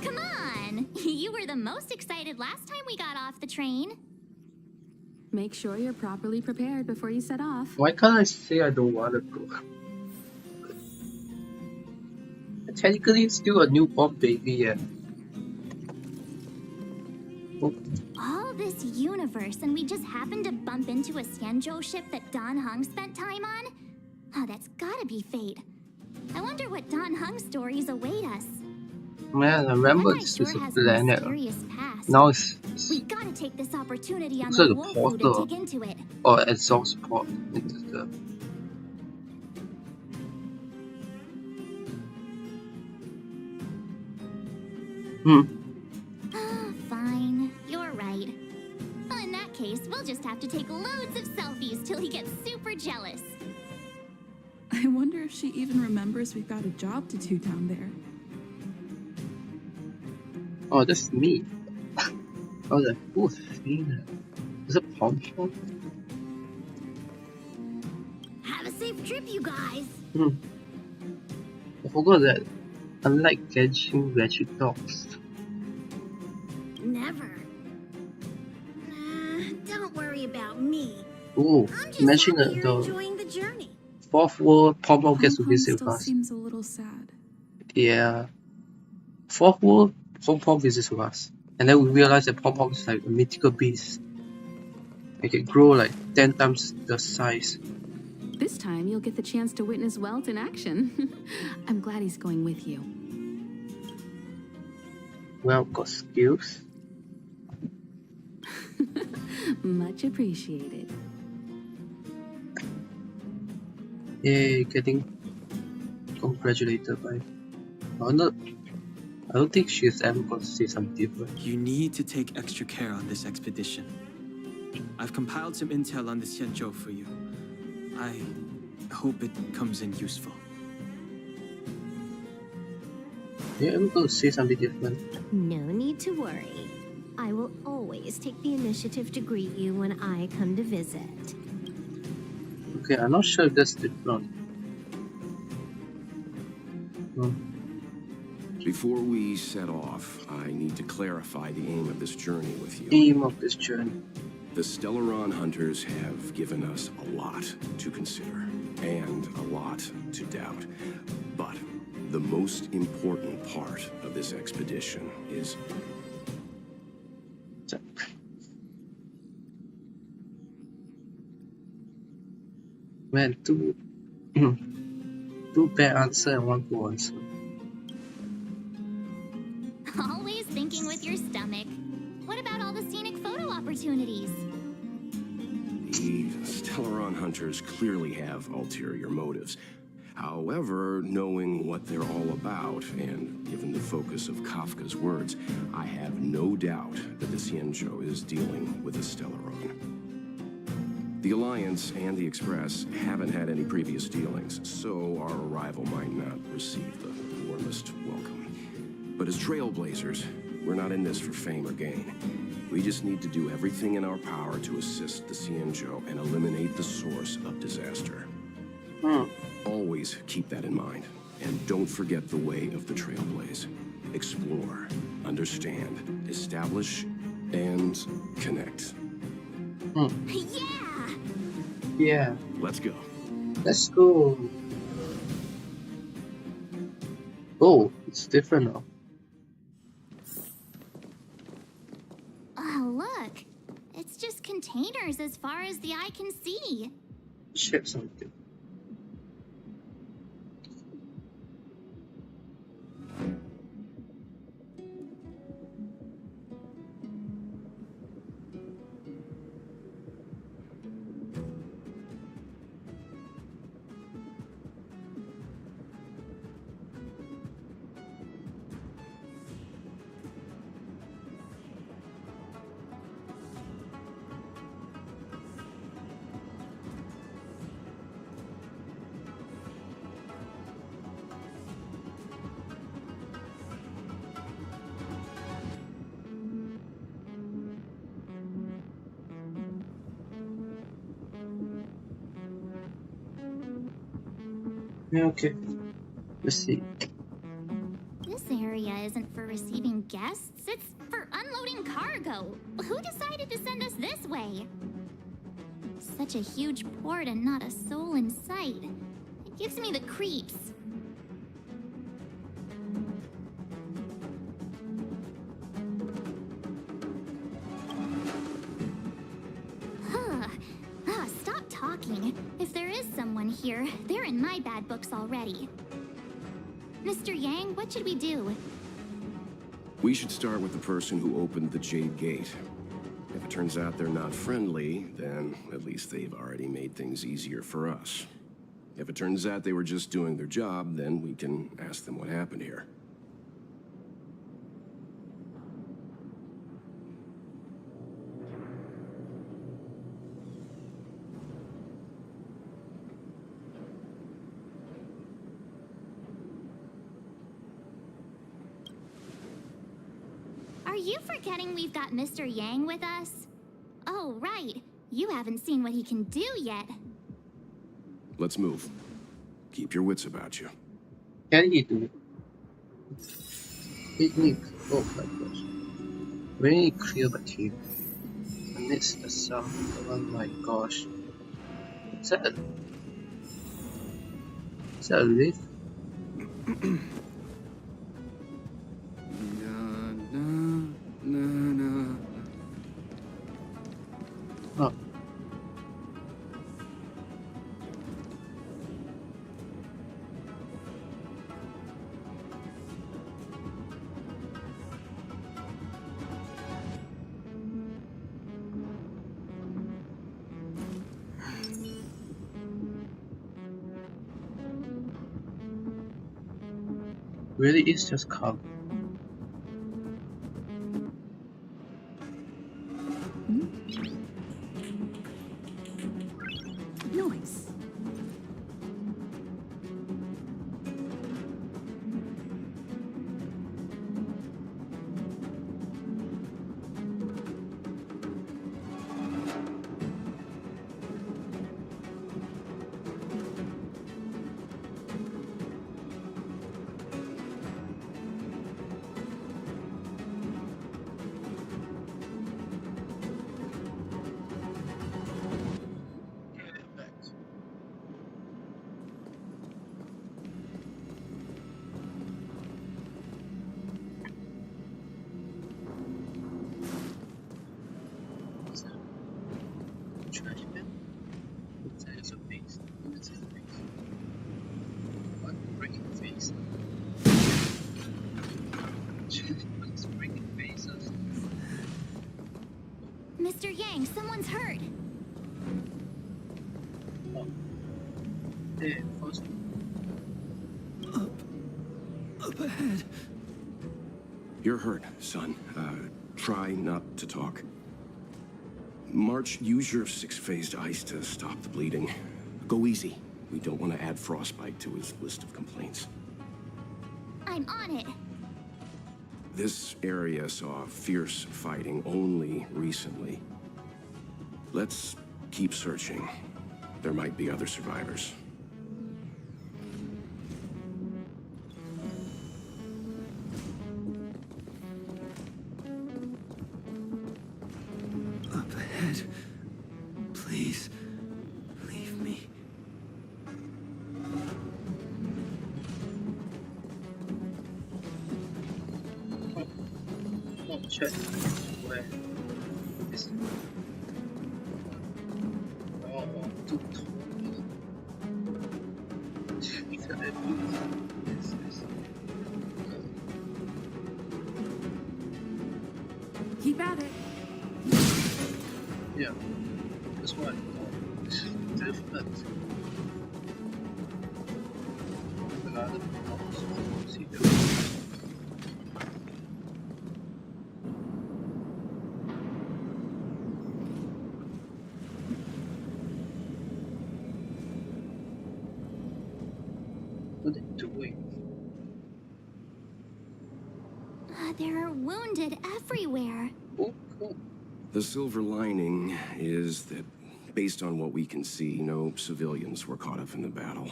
Come on! You were the most excited last time we got off the train. Make sure you're properly prepared before you set off. Why can't I say I don't want to go? Technically, it's still a newborn baby yet. Oh. All this universe, and we just happened to bump into a Xianzhou ship that Dan Heng spent time on? Oh, that's gotta be fate. I wonder what Dan Heng's stories await us. Man, I remember this is a planet. Now it's we gotta take this opportunity on the the Wolfu to portal dig into it. or exhaust port into the. Fine, you're right. Well, in that case, we'll just have to take loads of selfies till he gets super jealous. I wonder if she even remembers we've got a job to do down there. Oh, that's me. I was like, who's Fina? Is it Pom Pom? Have a safe trip, you guys. I forgot that unlike catching wretched dogs. Never. Don't worry about me. Oh, I'm just imagine happy you're the enjoying the journey. fourth world Pom Pom gets to visit still us. seems a little sad. Yeah. Fourth world Pom Pom visits us. And then we realize that Pom Pom is like a mythical beast. It can grow like 10 times the size. This time you'll get the chance to witness Welt in action. I'm glad he's going with you. Well, got skills. Much appreciated. Yay, getting congratulated by. I don't think she's ever going to say something different. You need to take extra care on this expedition. I've compiled some intel on the Xianzhou for you. I hope it comes in useful. You're ever going to say something different? No need to worry. I will always take the initiative to greet you when I come to visit. Okay, I'm not sure if that's different. Before we set off, I need to clarify the aim of this journey with you. Aim of this journey. The Stellaron hunters have given us a lot to consider, and a lot to doubt. But the most important part of this expedition is... Man, two bad answer and one good answer. Always thinking with your stomach. What about all the scenic photo opportunities? The Stellaron hunters clearly have ulterior motives. However, knowing what they're all about, and given the focus of Kafka's words, I have no doubt that the Xianzhou is dealing with a Stellaron. The Alliance and the Express haven't had any previous dealings, so our arrival might not receive the warmest welcome. But as trailblazers, we're not in this for fame or gain. We just need to do everything in our power to assist the Xianzhou and eliminate the source of disaster. Always keep that in mind. And don't forget the way of the Trailblaze. Explore, understand, establish, and connect. Yeah! Yeah. Let's go. Let's go. Oh, it's different now. Oh, look. It's just containers as far as the eye can see. Ship something. Yeah, okay. Let's see. This area isn't for receiving guests, it's for unloading cargo. Who decided to send us this way? Such a huge port and not a soul in sight. It gives me the creeps. Stop talking. If there is someone here, they're in my bad books already. Mr. Yang, what should we do? We should start with the person who opened the Jade Gate. If it turns out they're not friendly, then at least they've already made things easier for us. If it turns out they were just doing their job, then we can ask them what happened here. Are you forgetting we've got Mr. Yang with us? Oh, right. You haven't seen what he can do yet. Let's move. Keep your wits about you. Can he do it? Picnic. Oh my gosh. Very clear but here. Amidst the sound. Oh my gosh. Is that a lift? Oh. Really is just cargo. Noise. Mr. Yang, someone's hurt. Oh. Yeah, first. Up ahead. You're hurt, son. Try not to talk. March, use your 6-phased ice to stop the bleeding. Go easy. We don't want to add frostbite to his list of complaints. I'm on it. This area saw fierce fighting only recently. Let's keep searching. There might be other survivors. Up ahead. Please, leave me. Check where is too tall. Keep at it. Yeah, this one. Different. See what are they doing? There are wounded everywhere. Oh, cool. The silver lining is that, based on what we can see, no civilians were caught up in the battle.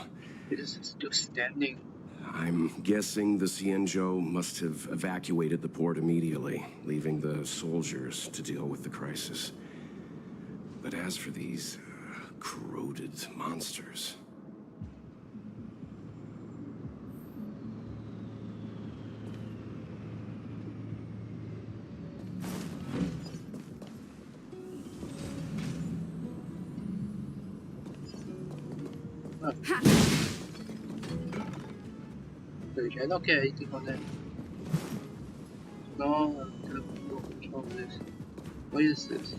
It is still standing. I'm guessing the Xianzhou must have evacuated the port immediately, leaving the soldiers to deal with the crisis. But as for these corroded monsters... So you cannot get anything on that. No, what's wrong with this? What is this?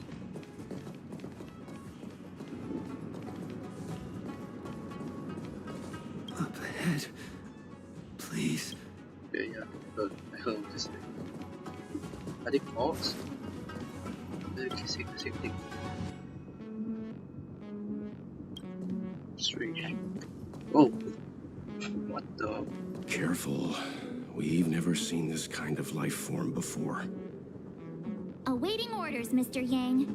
Up ahead. Please. Yeah, I heard this thing. Are they paused? They're kissing the same thing. Strange. Oh, what the? Careful. We've never seen this kind of life form before. Awaiting orders, Mr. Yang.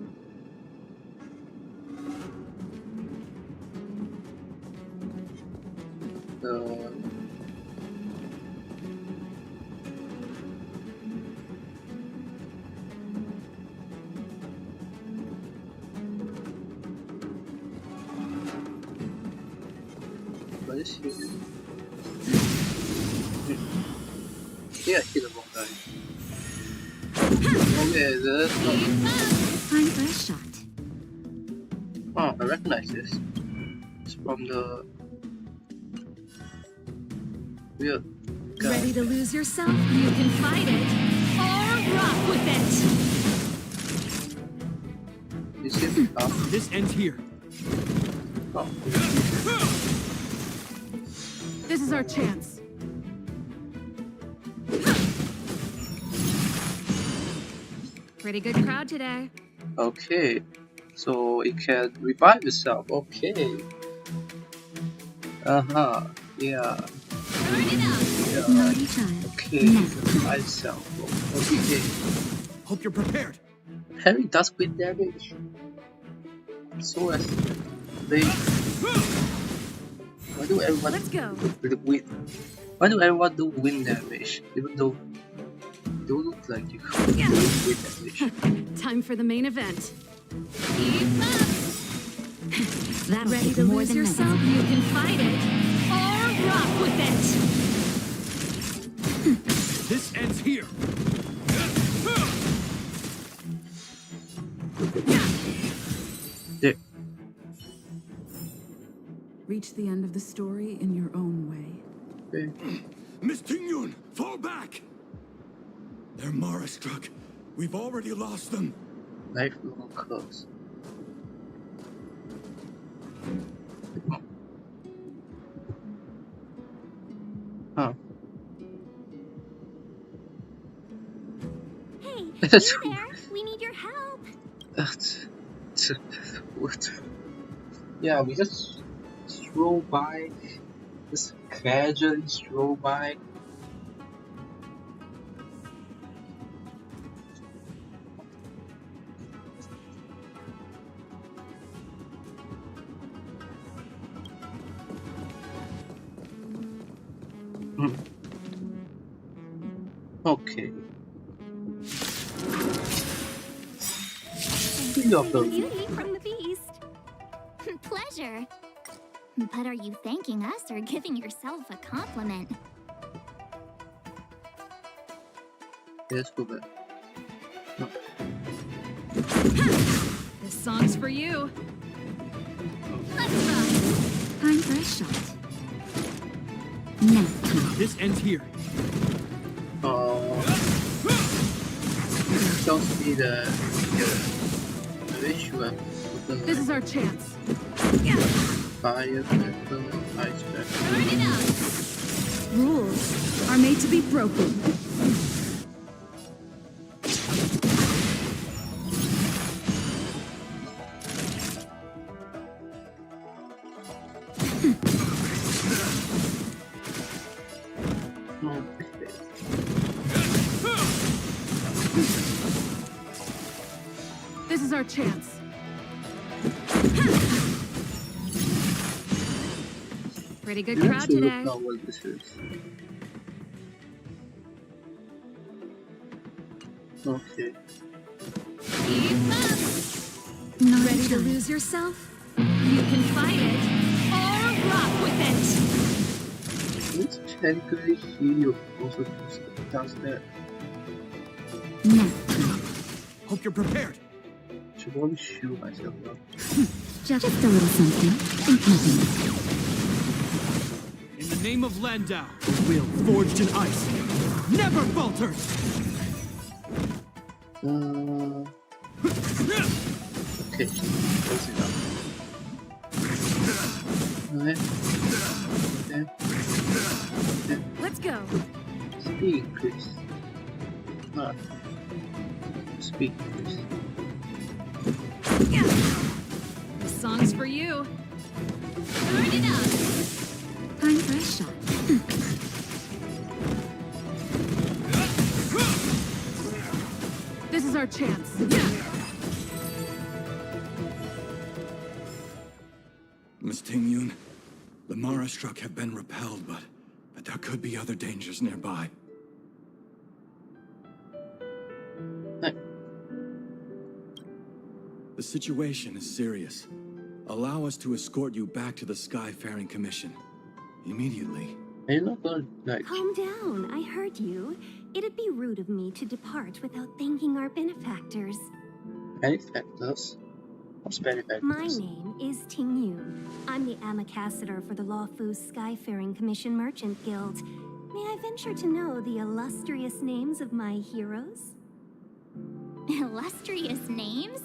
What is he? Yeah, I hit the wrong guy. Okay, this Time for a shot. Oh, I recognize this. It's from the weird guy. Ready to lose yourself? You can fight it or rock with it. You see him? Oh. This ends here. Oh. This is our chance. Pretty good crowd today. Okay, so it can revive itself. Okay. Yeah. Naughty child. Okay, revive itself. Okay. Hope you're prepared. Harry does wind damage. So as they. Why do everyone do wind? Why do everyone do wind damage? Even though they don't look like you do wind damage. Time for the main event. That'll Ready take to more lose than yourself? medicine. You can fight it or rock with it. This ends here. There. Reach the end of the story in your own way. Okay. Miss Tingyun, fall back! They're Mara struck. We've already lost them. Lifelong curse. Huh. Hey, you there? We need your help. What? Yeah, we just stroll by. Just casually stroll by. Okay. Beauty from the beast. Pleasure. But are you thanking us or giving yourself a compliment? Let's go back. No. This song's for you. Let's rock. Time for a shot. Now. This ends here. Don't see the issue. This is our chance. Fire, metal, ice pack. Burn it up. Rules are made to be broken. This is our chance. Pretty good crowd today. What this is. Okay. Keep up. Not ready to lose yourself? You can fight it or rock with it. It's technically you also downstairs. Now. Hope you're prepared. Should probably shoot myself now. Just a little something. Think nothing. In the name of Landau, the will forged in ice never falters. Okay, close enough. Okay. Let's go. Speed increase. Speed increase. This song's for you. Burn it up. Time for a shot. This is our chance. Miss Ting-Yun, the Mara struck have been repelled, but there could be other dangers nearby. The situation is serious. Allow us to escort you back to the Skyfaring Commission. Immediately. You're not gonna, like... Calm down, I heard you. It'd be rude of me to depart without thanking our benefactors. Benefactors? What's benefactors? My name is Ting-Yun. I'm the ambassador for the Luofu Skyfaring Commission Merchant Guild. May I venture to know the illustrious names of my heroes? Illustrious names?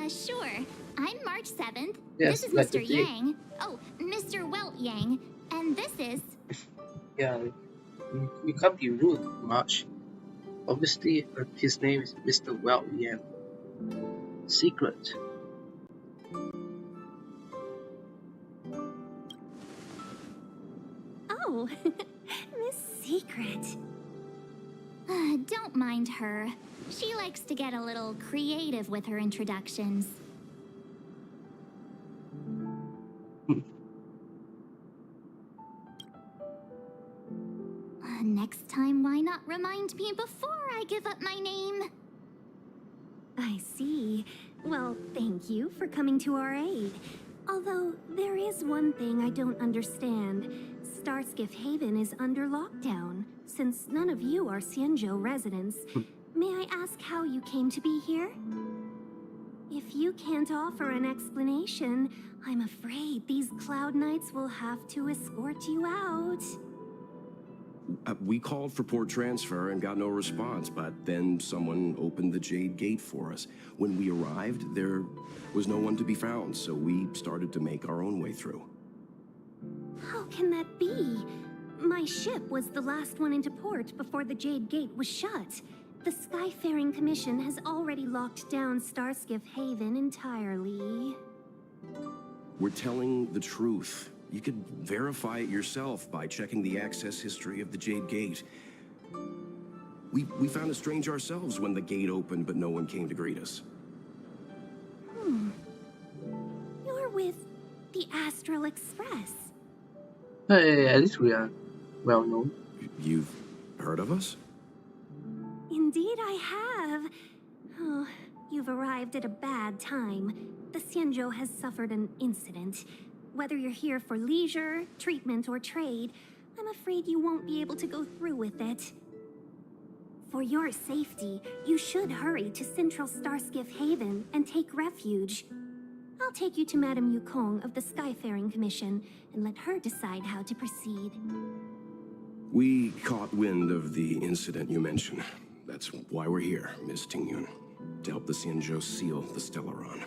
Sure. I'm March 7th. Yes, this is like Mr. the Yang. Oh, Mr. Welt Yang. And this is... Yeah, you can't be rude, March. Obviously, his name is Mr. Welt Yang. Secret. Oh, Miss Secret. Don't mind her. She likes to get a little creative with her introductions. Next time, why not remind me before I give up my name? I see. Well, thank you for coming to our aid. Although, there is one thing I don't understand. Starskiff Haven is under lockdown. Since none of you are Xianzhou residents, may I ask how you came to be here? If you can't offer an explanation, I'm afraid these Cloud Knights will have to escort you out. We called for port transfer and got no response, but then someone opened the Jade Gate for us. When we arrived, there was no one to be found, so we started to make our own way through. How can that be? My ship was the last one into port before the Jade Gate was shut. The Skyfaring Commission has already locked down Starskiff Haven entirely. We're telling the truth. You could verify it yourself by checking the access history of the Jade Gate. We found it strange ourselves when the gate opened, but no one came to greet us. You're with the Astral Express. Hey, at least we are well known. You've heard of us? Indeed I have. Oh, you've arrived at a bad time. The Xianzhou has suffered an incident. Whether you're here for leisure, treatment, or trade, I'm afraid you won't be able to go through with it. For your safety, you should hurry to Central Starskiff Haven and take refuge. I'll take you to Madame Yukong of the Skyfaring Commission and let her decide how to proceed. We caught wind of the incident you mentioned. That's why we're here, Miss Tingyun. To help the Xianzhou seal the Stellaron.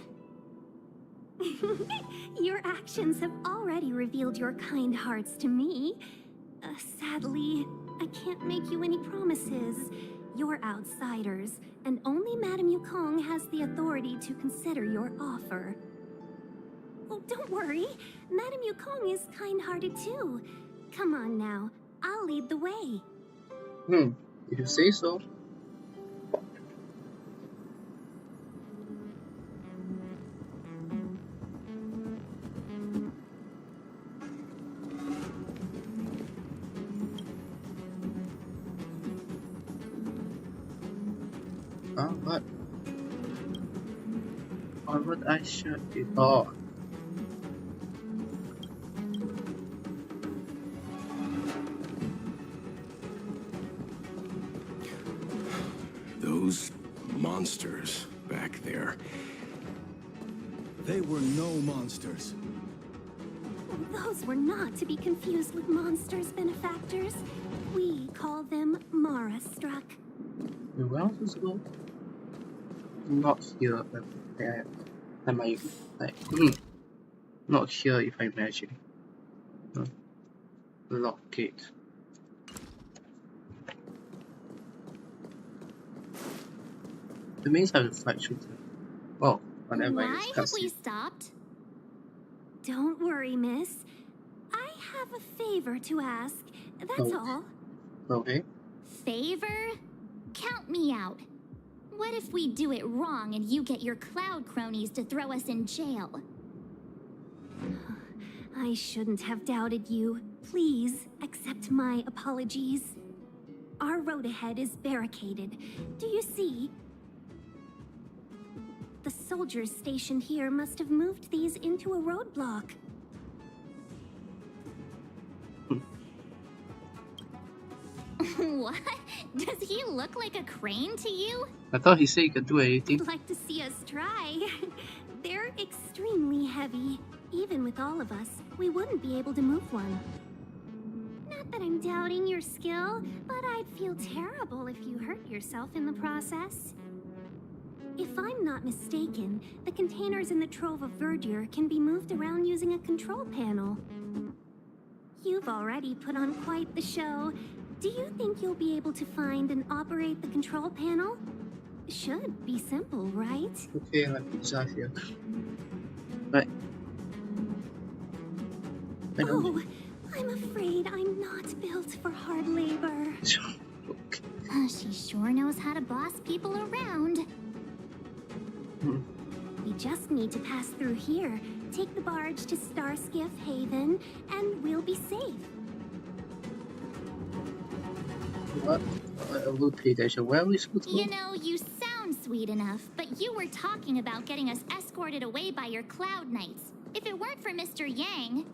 Your actions have already revealed your kind hearts to me. Sadly, I can't make you any promises. You're outsiders, and only Madame Yukong has the authority to consider your offer. Oh, don't worry. Madame Yukong is kind-hearted too. Come on now. I'll lead the way. If you say so. What? Or what I should be for? Those monsters back there. They were no monsters. Those were not to be confused with monsters, benefactors. We call them Mara-struck. Where else is it? Not here, but there. Am I like not here if I imagine. Lock gate. The mains have to fight through them. Oh, whatever. Why have we stopped? Don't worry, miss. I have a favor to ask. That's all. Okay. Favor? Count me out. What if we do it wrong and you get your cloud cronies to throw us in jail? I shouldn't have doubted you. Please accept my apologies. Our road ahead is barricaded. Do you see? The soldiers stationed here must have moved these into a roadblock. What? Does he look like a crane to you? I thought he said he could do anything. I'd like to see us try. They're extremely heavy. Even with all of us, we wouldn't be able to move one. Not that I'm doubting your skill, but I'd feel terrible if you hurt yourself in the process. If I'm not mistaken, the containers in the Trove of Verdure can be moved around using a control panel. You've already put on quite the show. Do you think you'll be able to find and operate the control panel? Should be simple, right? Okay, let me start here. Right. Oh, I'm afraid I'm not built for hard labor. She sure knows how to boss people around. We just need to pass through here, take the barge to Starskiff Haven, and we'll be safe. What? I will pay attention. Where are we supposed to go? You know, you sound sweet enough, but you were talking about getting us escorted away by your Cloud Knights. If it weren't for Mr. Yang...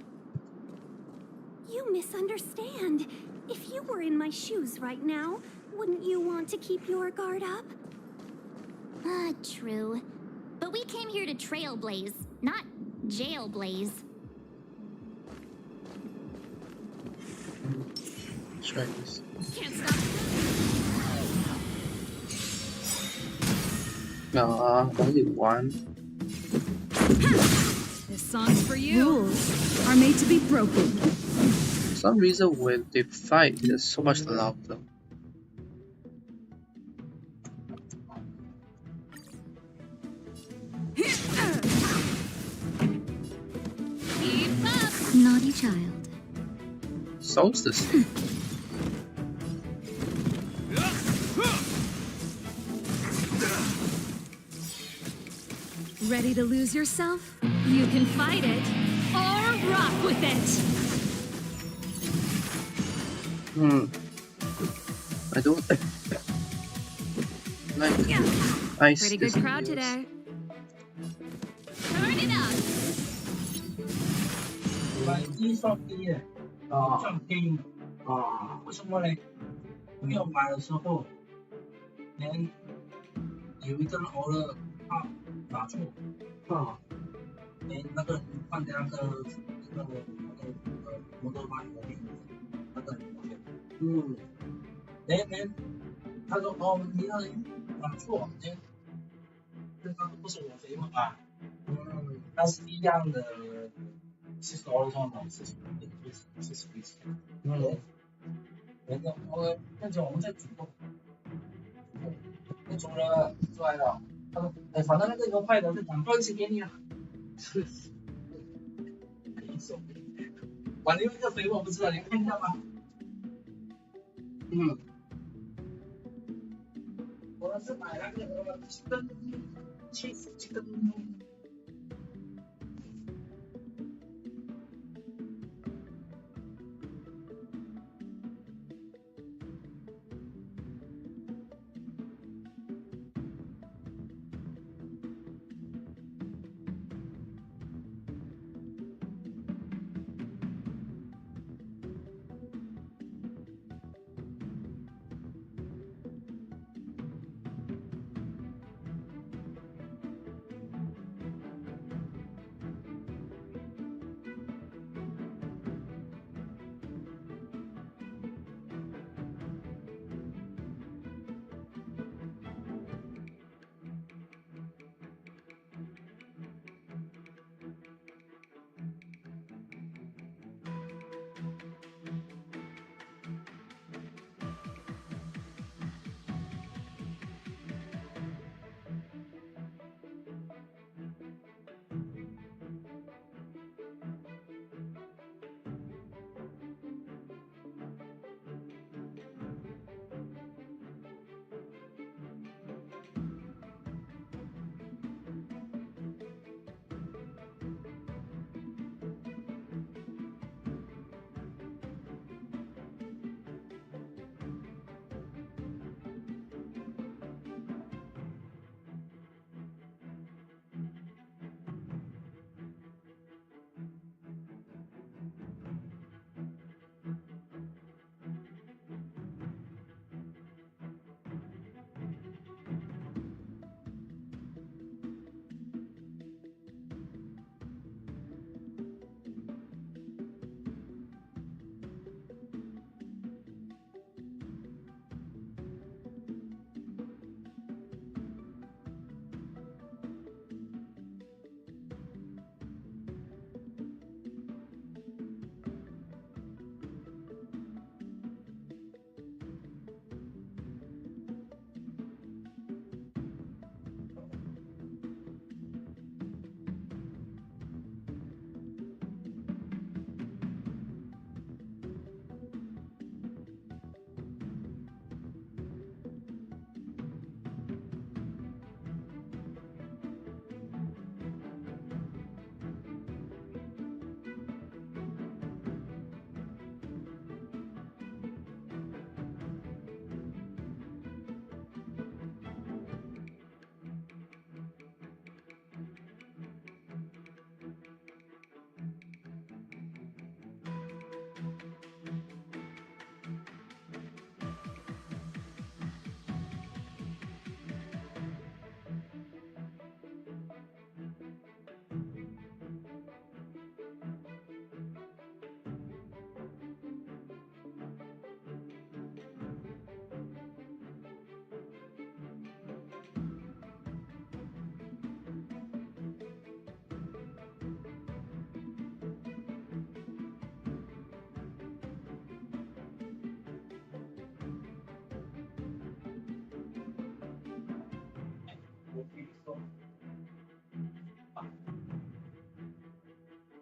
You misunderstand. If you were in my shoes right now, wouldn't you want to keep your guard up? True. But we came here to trailblaze, not jailblaze. Let's try this. Can't stop. No, only one. This song's for you. Rules are made to be broken. For some reason, when they fight, it's so much louder. Naughty child. Sounds the same. Ready to lose yourself? You can fight it or rock with it. I don't like ice. Pretty good crowd today. Turn it up. 买低双低耶，降低啊？为什么呢？没有买的时候，连有一个人偶尔他拿错啊，连那个人放在那个摩托板里面，那个人连他说哦，你那人拿错，这他不是我贼嘛啊，他是一样的。40欧上的40一次，那种我们在主动，那煮了出来了，他说，哎，反正那个牛派的，就赶快一起给你啊，是，反正那个肥我不知道，你看一下吧，我是买那个鸡根。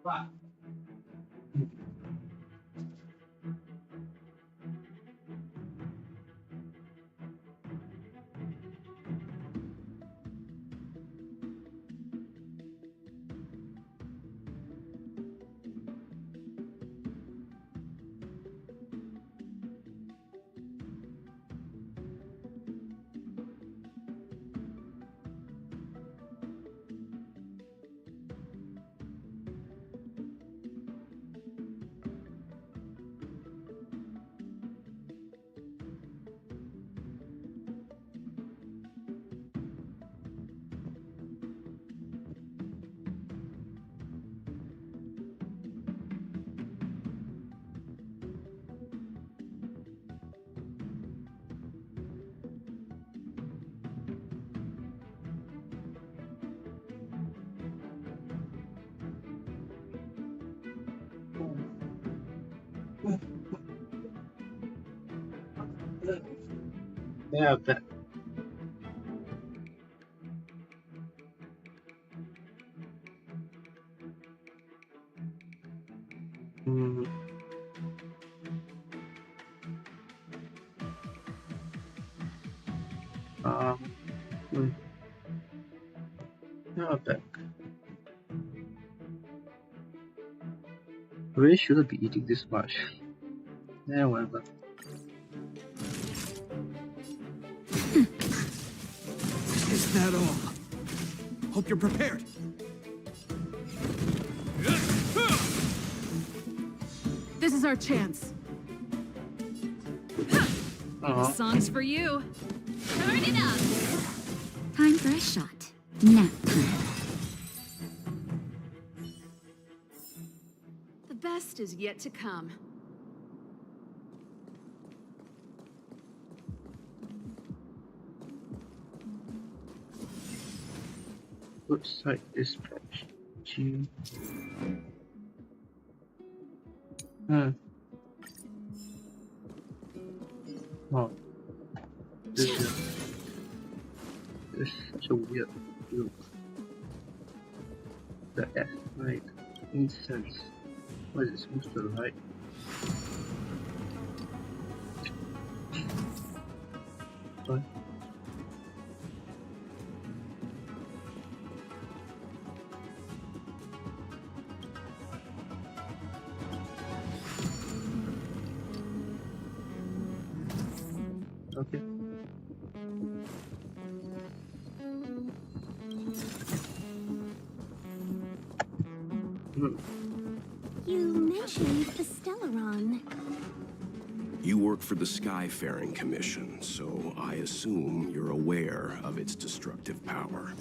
爸。Yeah, but hmm. Hmm. Yeah, back. Really shouldn't be eating this much. Yeah, whatever. Is that all? Hope you're prepared. This is our chance. This song's for you. Turn it up. Time for a shot. Nap time. The best is yet to come. Good side dispatch. G. Oh. This is such a weird look. The F right. Incense. What is it supposed to like? What? Okay. You mentioned the Stellaron. You work for the Skyfaring Commission, so I assume you're aware of its destructive power.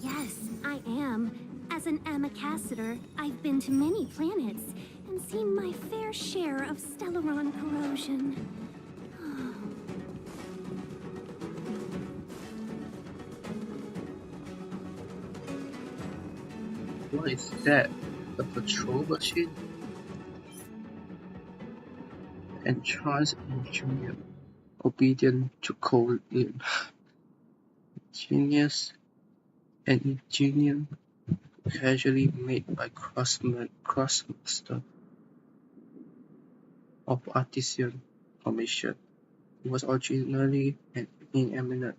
Yes, I am. As an Amicassator, I've been to many planets and seen my fair share of Stellaron corrosion. What is that? A patrol machine? Entrance engineer. Obedient to code in. Genius. An engineer casually made by Crossmaster of Artisan Commission. It was originally an inanimate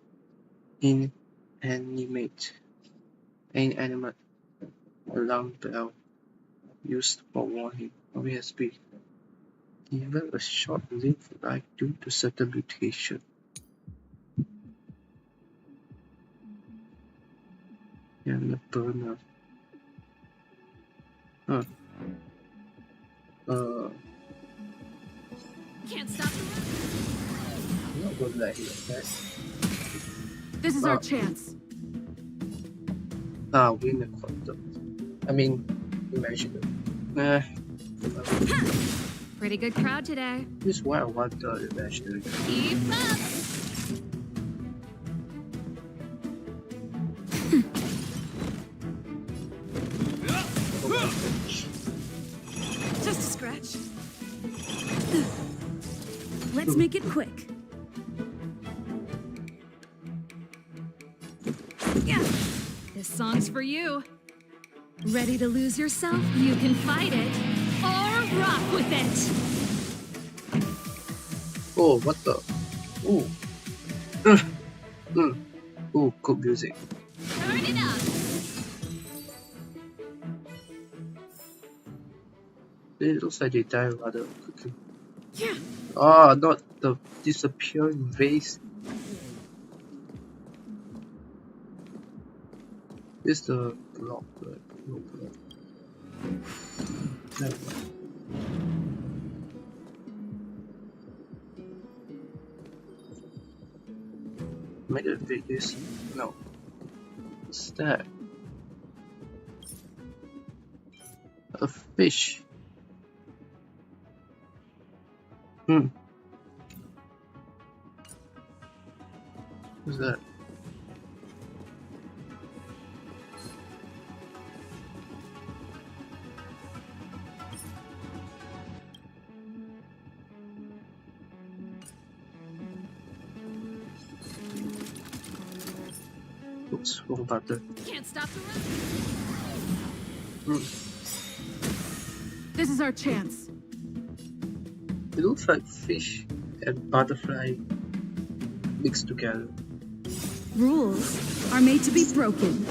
alarm bell used for warning, OSB. Given a short-lived life due to certain mutation. And the burner. Huh. Can't stop the run. I'm not gonna let you attack. This is our chance. Win the quantum. I mean, imagine it. Pretty good crowd today. This is why I want the imaginary. Keep up. Just a scratch. Let's make it quick. Yeah. This song's for you. Ready to lose yourself? You can fight it or rock with it. Oh, what the? Ooh. Ooh, good music. Turn it up. It looks like they die rather quickly. Yeah. Ah, not the disappearing vase. This is the block, right? No block. Never mind. Make it big this. No. What's that? A fish. What's that? Oops, wrong button. Can't stop the Hmm. This is our chance. It looks like fish and butterfly mixed together. Rules are made to be broken.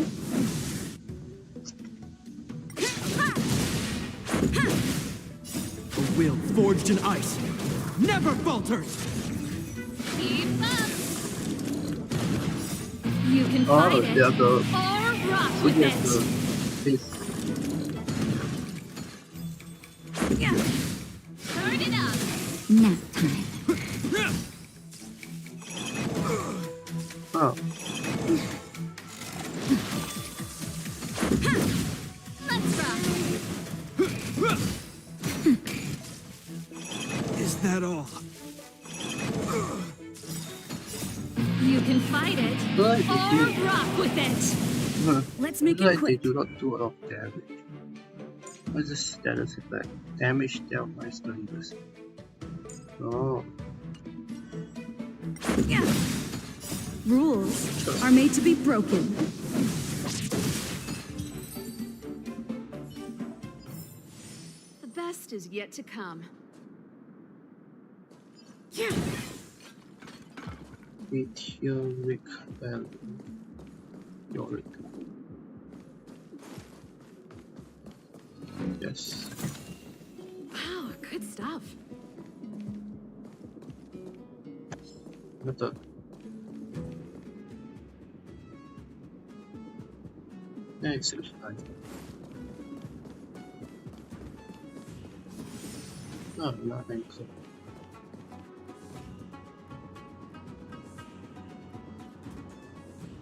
A will forged in ice never falters. Keep up. You can Oh, fight it yeah, the or rock with yes, it. the fish. Turn it up. Nap time. Oh, Let's rock. Is that all? You can fight it but or rock with it. Let's make like it they quick. do not do a lot of damage. What's the status effect? Damage dealt by slingers. Oh, Rules are made to be broken. The best is yet to come. meteoric value. Yorick. Yes. Wow, good stuff. What the? Yeah, it seems fine. No, nothing. So.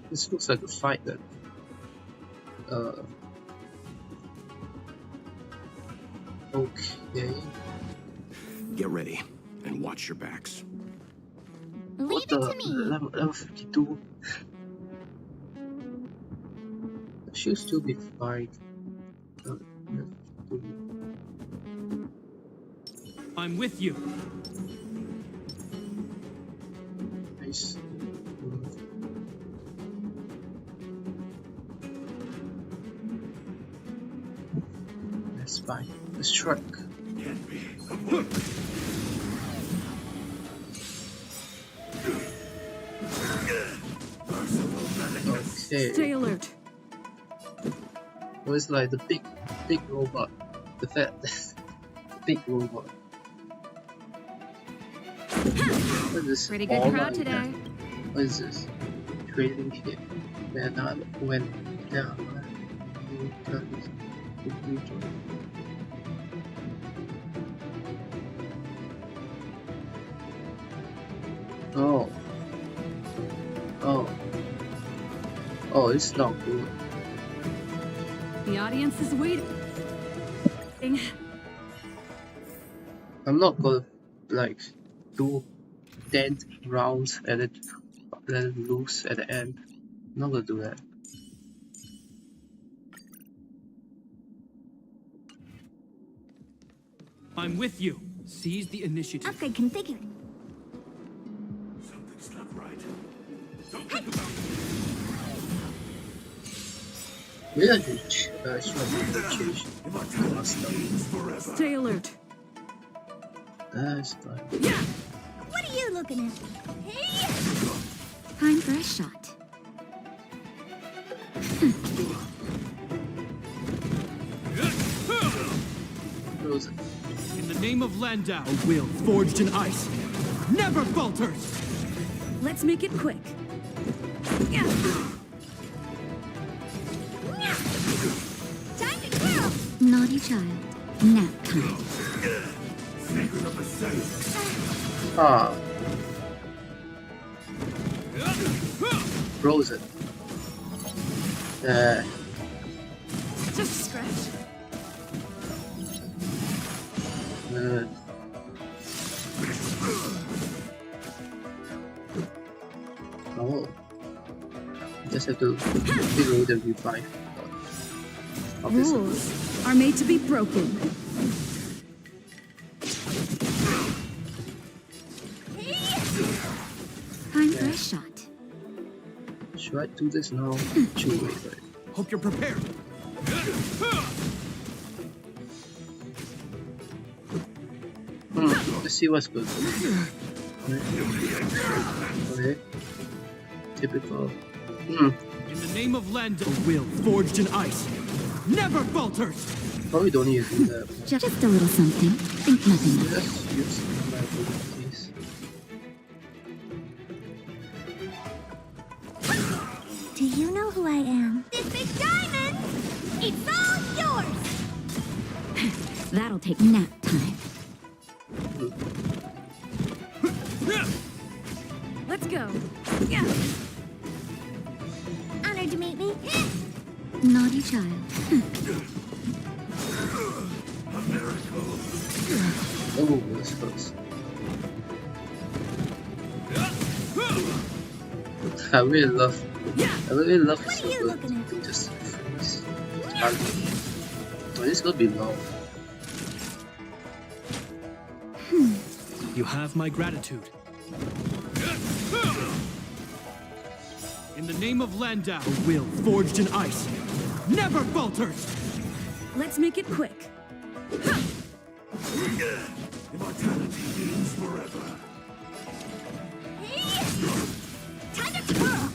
This looks like a fight that. Okay. Get ready and watch your backs. Leave What it the? to me. Level 52. She'll still be fine. I'm with you. Nice. That's fine. Let's strike. Okay. Stay alert. Oh, it's like the big robot. The fat big robot. What is this? Pretty good All crowd like today. that? What is this? Trading ship. When Oh. Oh. Oh, it's not good. The audience is waiting. I'm not gonna like do 10 rounds and then let it lose at the end. I'm not gonna do that. I'm with you. Seize the initiative. Upgrade configured. Something's not right. Maybe I should change Stay alert. That's fine. What are you looking at? Hey! Time for a shot. Frozen. In the name of Landau, a will forged in ice never falters. Let's make it quick. Time to twirl! Naughty child. Nap time. Ah. Frozen. Just scratch. Oh. Just have to reload the revive. Obviously. Rules are made to be broken. Time for a shot. Should I do this now? Should wait, right? Hope you're prepared. Let's see what's good. Okay. Typical. In the name of Lendo, a will forged in ice never falters. Probably don't need to do that. Just a little something. Think nothing of it. Just use my abilities. Do you know who I am? This big diamond! It's all yours! That'll take nap time. Let's go. Honored to meet me. Naughty child. Oh, this hurts. I really love this so good. Just freeze. Oh, this is gonna be long. You have my gratitude. In the name of Landau, a will forged in ice never falters. Let's make it quick. Immortality means forever. Time to twirl!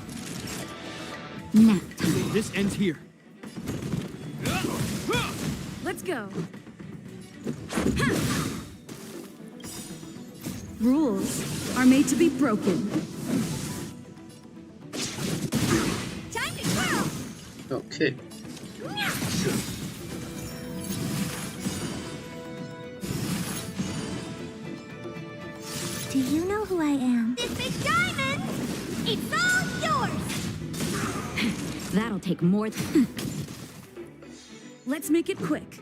Nap time. This ends here. Let's go. Rules are made to be broken. Time to twirl! Okay. Do you know who I am? This big diamond! It's all yours! That'll take more than... Let's make it quick.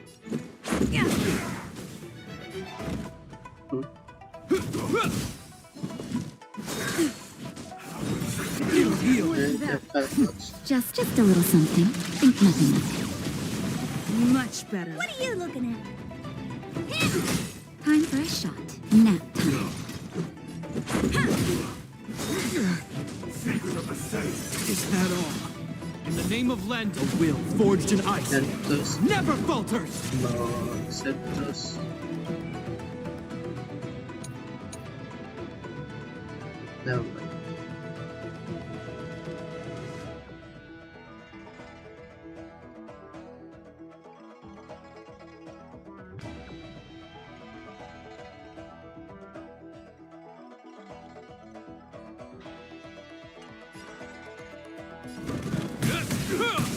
Just a little something. Think nothing of it. Much better. What are you looking at? Time for a shot. Nap time. Secret of the safe. Is that all? In the name of Lando, a will forged in ice never falters. No, accept this. Never mind.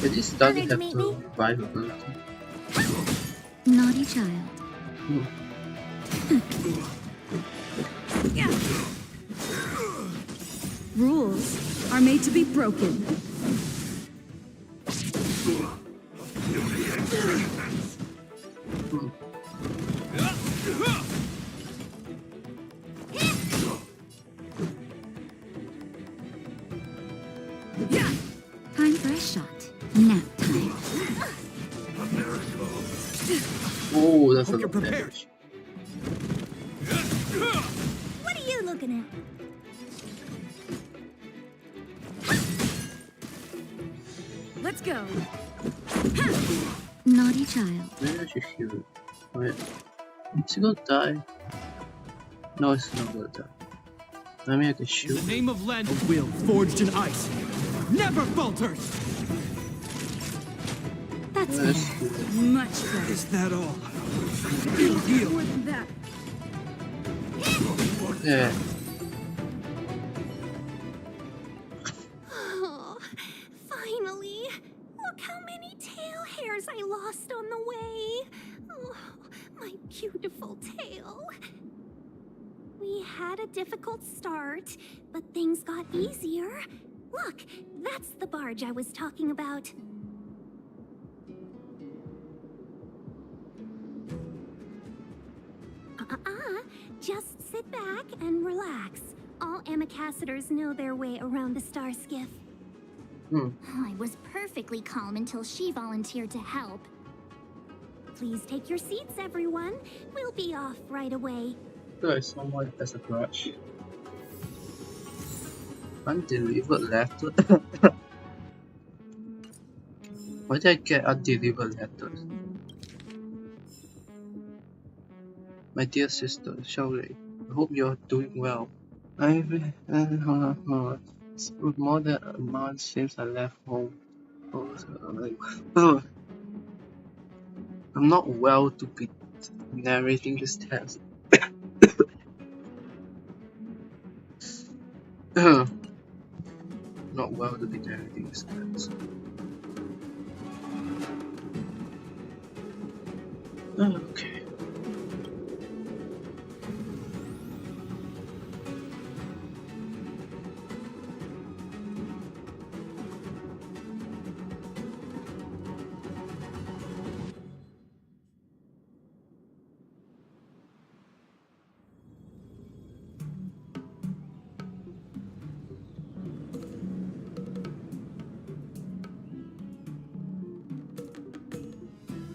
At least doesn't have to revive ability. Naughty child. Rules are made to be broken. Time for a shot. Nap time. Oh, that's a lot of damage. What are you looking at? Let's go. Naughty child. Maybe I should heal it. Wait. Is it gonna die? No, it's not gonna die. I mean, I can shoot. In the name of Lando, a will forged in ice never falters. That's fair. Much better. Is that all? More than that. Yeah. Oh, finally! Look how many tail hairs I lost on the way! Oh, my beautiful tail! We had a difficult start, but things got easier. Look, that's the barge I was talking about. Just sit back and relax. All Amicacetors know their way around the star skiff. I was perfectly calm until she volunteered to help. Please take your seats, everyone. We'll be off right away. Good, someone has a grudge. Undelivered letter? Why did I get undelivered letters? My dear sister, Xiaolei, I hope you're doing well. It's more than a month since I left home. I'm not well to be narrating this test. Not well to be narrating this test. Okay.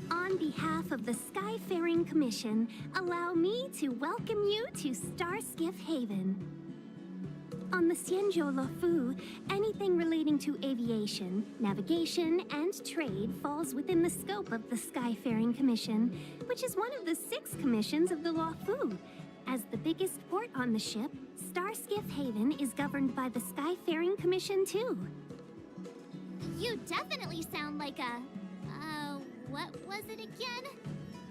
On behalf of the Skyfaring Commission, allow me to welcome you to Starskiff Haven. On the Xianzhou Luofu, anything relating to aviation, navigation, and trade falls within the scope of the Skyfaring Commission, which is one of the 6 commissions of the Luofu. As the biggest port on the ship, Starskiff Haven is governed by the Skyfaring Commission too. You definitely sound like a... what was it again?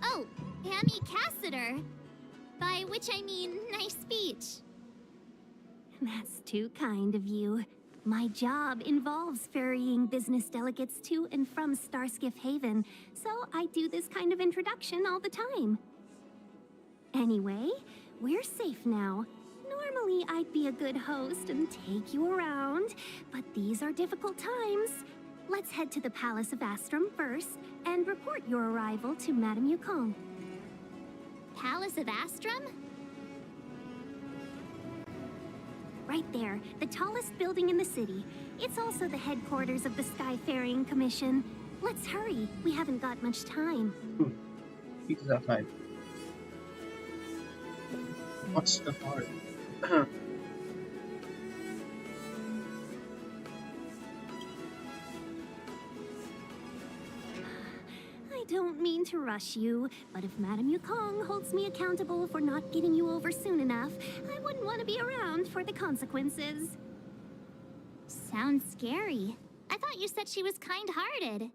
Oh, Hammy Cassidy. By which I mean, nice speech. That's too kind of you. My job involves ferrying business delegates to and from Starskiff Haven, so I do this kind of introduction all the time. Anyway, we're safe now. Normally, I'd be a good host and take you around, but these are difficult times. Let's head to the Palace of Astrum first and report your arrival to Madame Yukong. Palace of Astrum? Right there, the tallest building in the city. It's also the headquarters of the Skyfaring Commission. Let's hurry, we haven't got much time. Because of time. What's the part? I don't mean to rush you, but if Madame Yukong holds me accountable for not getting you over soon enough, I wouldn't want to be around for the consequences. Sounds scary. I thought you said she was kind-hearted.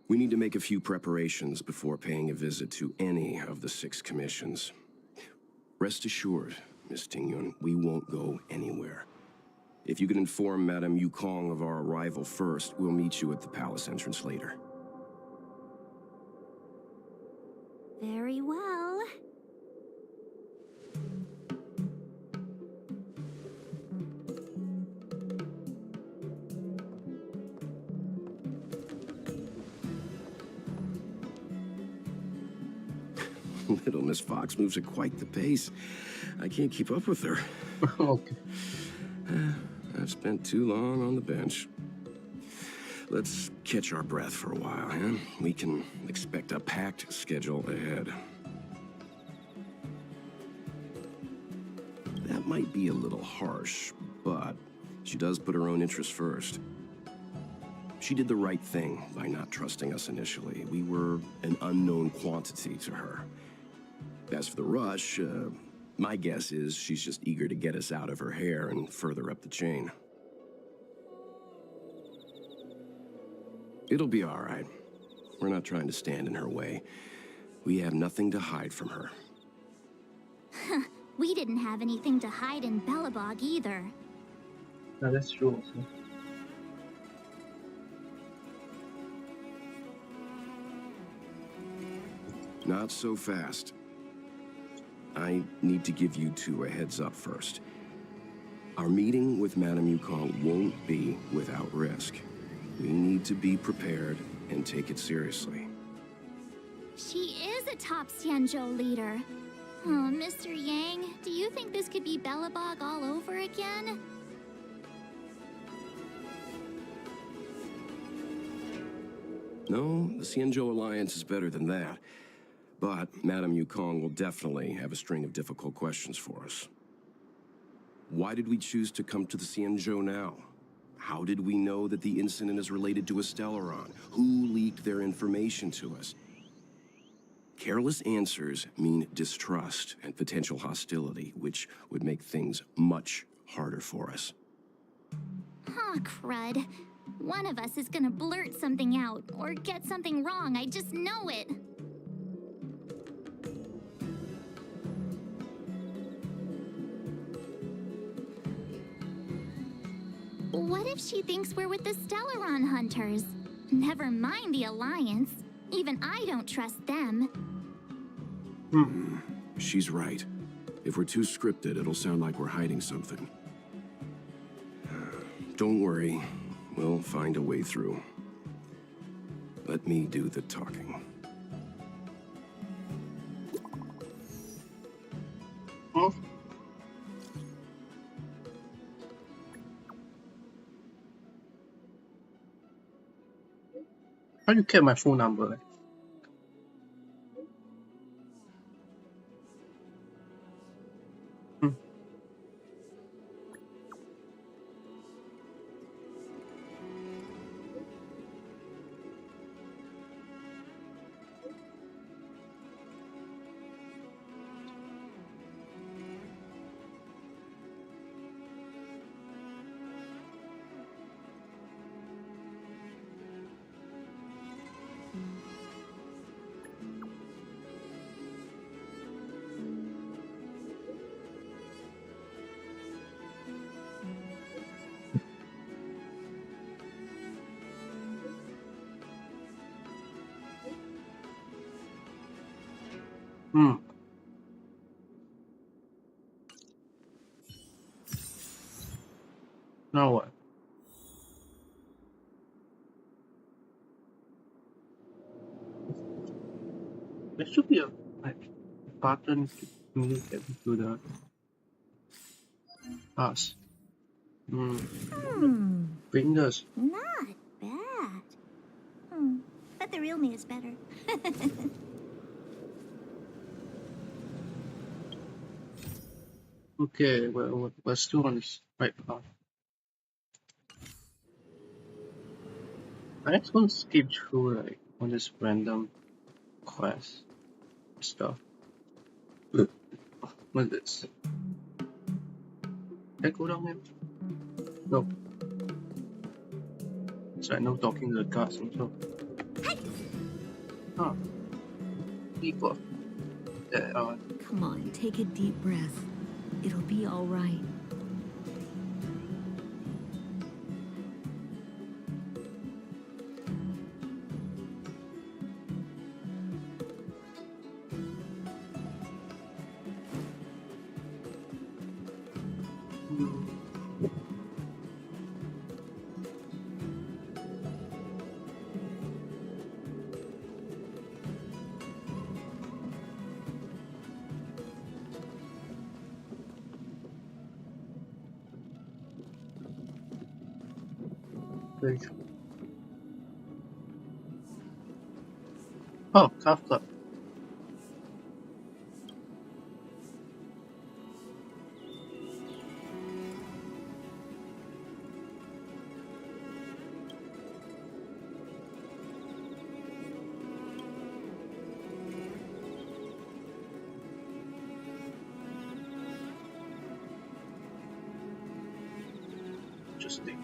We need to make a few preparations before paying a visit to any of the 6 commissions. Rest assured, Miss Tingyun, we won't go anywhere. If you can inform Madame Yukong of our arrival first, we'll meet you at the palace entrance later. Very well. Little Miss Fox moves at quite the pace. I can't keep up with her. Okay. I've spent too long on the bench. Let's catch our breath for a while, huh? We can expect a packed schedule ahead. That might be a little harsh, but she does put her own interests first. She did the right thing by not trusting us initially. We were an unknown quantity to her. As for the rush, my guess is she's just eager to get us out of her hair and further up the chain. It'll be all right. We're not trying to stand in her way. We have nothing to hide from her. We didn't have anything to hide in Belobog either. No, that's true also. Not so fast. I need to give you 2 a heads up first. Our meeting with Madame Yukong won't be without risk. We need to be prepared and take it seriously. She is a top Xianzhou leader. Oh, Mr. Yang, do you think this could be Belobog all over again? No, the Xianzhou Alliance is better than that. But Madame Yukong will definitely have a string of difficult questions for us. Why did we choose to come to the Xianzhou now? How did we know that the incident is related to a Stellaron? Who leaked their information to us? Careless answers mean distrust and potential hostility, which would make things much harder for us. Aw, crud. One of us is gonna blurt something out, or get something wrong, I just know it. What if she thinks we're with the Stellaron Hunters? Never mind the Alliance. Even I don't trust them. She's right. If we're too scripted, it'll sound like we're hiding something. Don't worry. We'll find a way through. Let me do the talking. Oh. How do you get my phone number? Now what? There should be a button to communicate to the us. Fingers. Not bad. But the real me is better. Okay, well, we're still on this right path. I just want to skip through like all this random quest stuff. What's this? Can I go down here? No. So I know talking to the guards also. Huh. People. Come on, take a deep breath. It'll be all right. Oh, Calf Club. Interesting.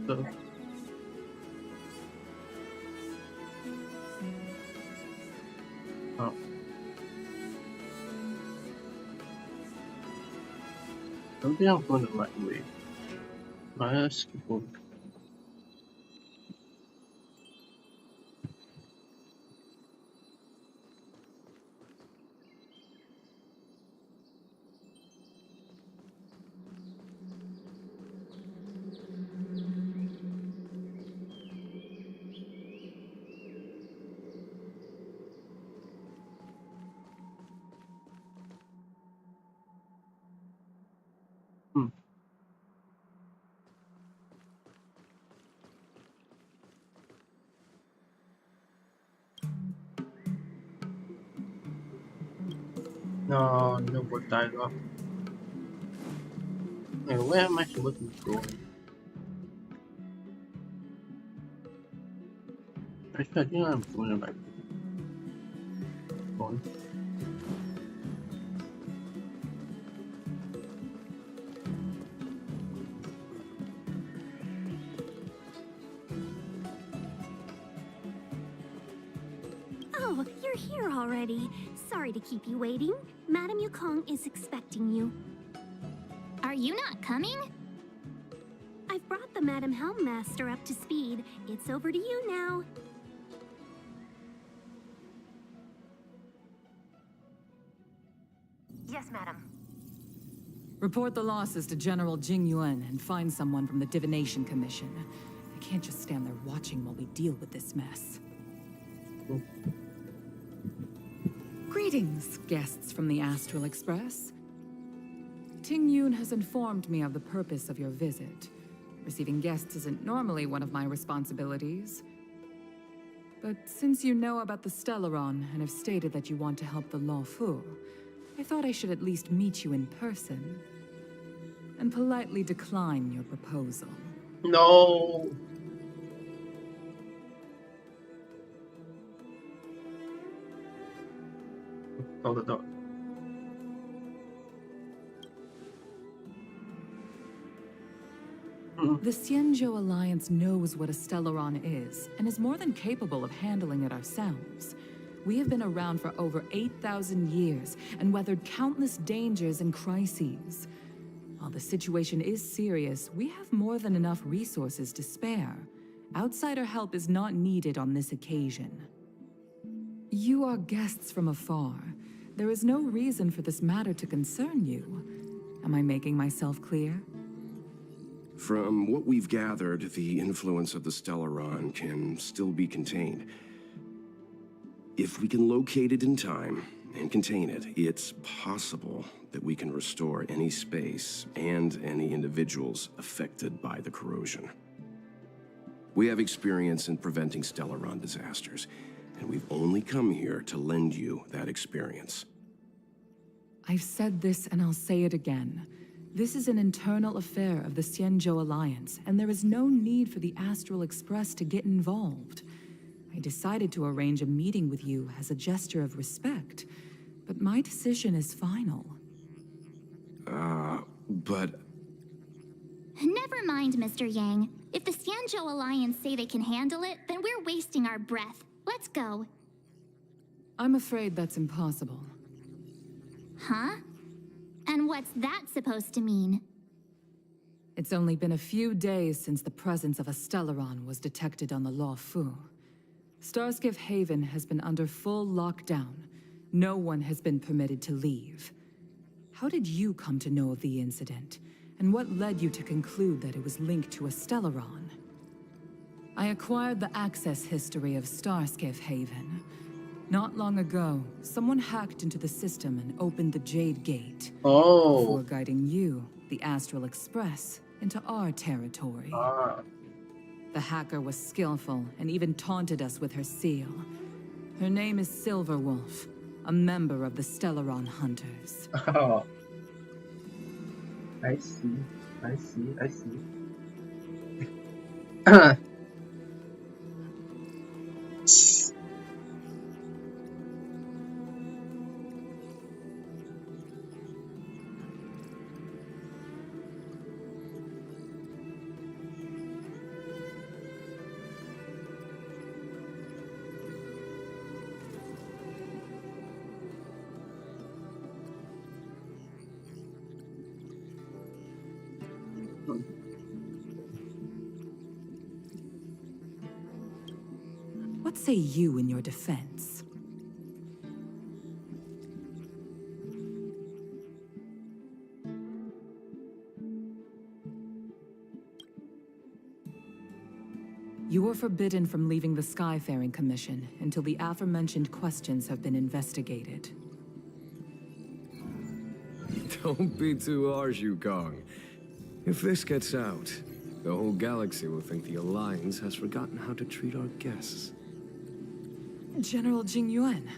So, oh. I don't think I'm going the right way. Let's keep going. No, no more dialogue. Hey, where am I supposed to be going? Actually, I think I'm going to my phone. Oh, you're here already. Sorry to keep you waiting. Madame Yukong is expecting you. Are you not coming? I've brought the Madame Helmmaster up to speed. It's over to you now. Yes, madam. Report the losses to General Jing Yuan and find someone from the Divination Commission. I can't just stand there watching while we deal with this mess. Greetings, guests from the Astral Express. Ting Yun has informed me of the purpose of your visit. Receiving guests isn't normally one of my responsibilities. But since you know about the Stellaron and have stated that you want to help the Luofu, I thought I should at least meet you in person and politely decline your proposal. No. Oh, the dog. The Xianzhou Alliance knows what a Stellaron is, and is more than capable of handling it ourselves. We have been around for over 8,000 years, and weathered countless dangers and crises. While the situation is serious, we have more than enough resources to spare. Outsider help is not needed on this occasion. You are guests from afar. There is no reason for this matter to concern you. Am I making myself clear? From what we've gathered, the influence of the Stellaron can still be contained. If we can locate it in time and contain it, it's possible that we can restore any space and any individuals affected by the corrosion. We have experience in preventing Stellaron disasters, and we've only come here to lend you that experience. I've said this and I'll say it again. This is an internal affair of the Xianzhou Alliance, and there is no need for the Astral Express to get involved. I decided to arrange a meeting with you as a gesture of respect, but my decision is final. But... Never mind, Mr. Yang. If the Xianzhou Alliance say they can handle it, then we're wasting our breath. Let's go. I'm afraid that's impossible. Huh? And what's that supposed to mean? It's only been a few days since the presence of a Stellaron was detected on the Luofu. Starskiff Haven has been under full lockdown. No one has been permitted to leave. How did you come to know of the incident? And what led you to conclude that it was linked to a Stellaron? I acquired the access history of Starskiff Haven. Not long ago, someone hacked into the system and opened the Jade Gate. Oh. Before guiding you, the Astral Express, into our territory. The hacker was skillful and even taunted us with her seal. Her name is Silverwolf, a member of the Stellaron Hunters. Oh. I see. I see. I see. What say you in your defense? You are forbidden from leaving the Skyfaring Commission until the aforementioned questions have been investigated. Don't be too harsh, Yukong. If this gets out, the whole galaxy will think the Alliance has forgotten how to treat our guests. General Jing Yuan.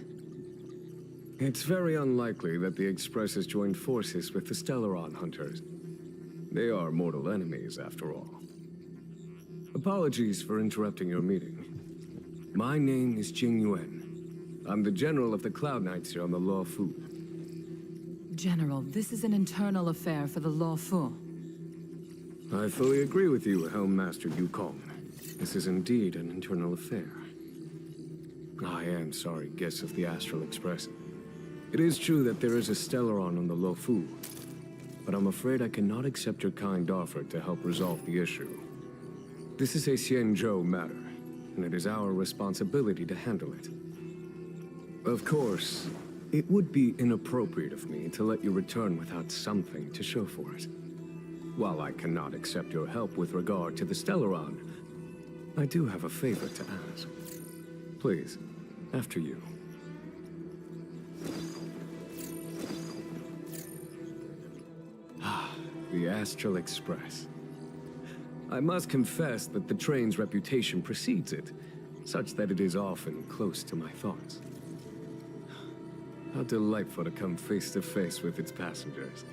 It's very unlikely that the Express has joined forces with the Stellaron hunters. They are mortal enemies, after all. Apologies for interrupting your meeting. My name is Jing Yuan. I'm the General of the Cloud Knights here on the Luofu. General, this is an internal affair for the Luofu. I fully agree with you, Helm Master Yukong. This is indeed an internal affair. I am sorry, guests of the Astral Express. It is true that there is a Stellaron on the Luofu, but I'm afraid I cannot accept your kind offer to help resolve the issue. This is a Xianzhou matter, and it is our responsibility to handle it. Of course, it would be inappropriate of me to let you return without something to show for it. While I cannot accept your help with regard to the Stellaron, I do have a favor to ask. Please, after you. The Astral Express. I must confess that the train's reputation precedes it, such that it is often close to my thoughts. How delightful to come face to face with its passengers.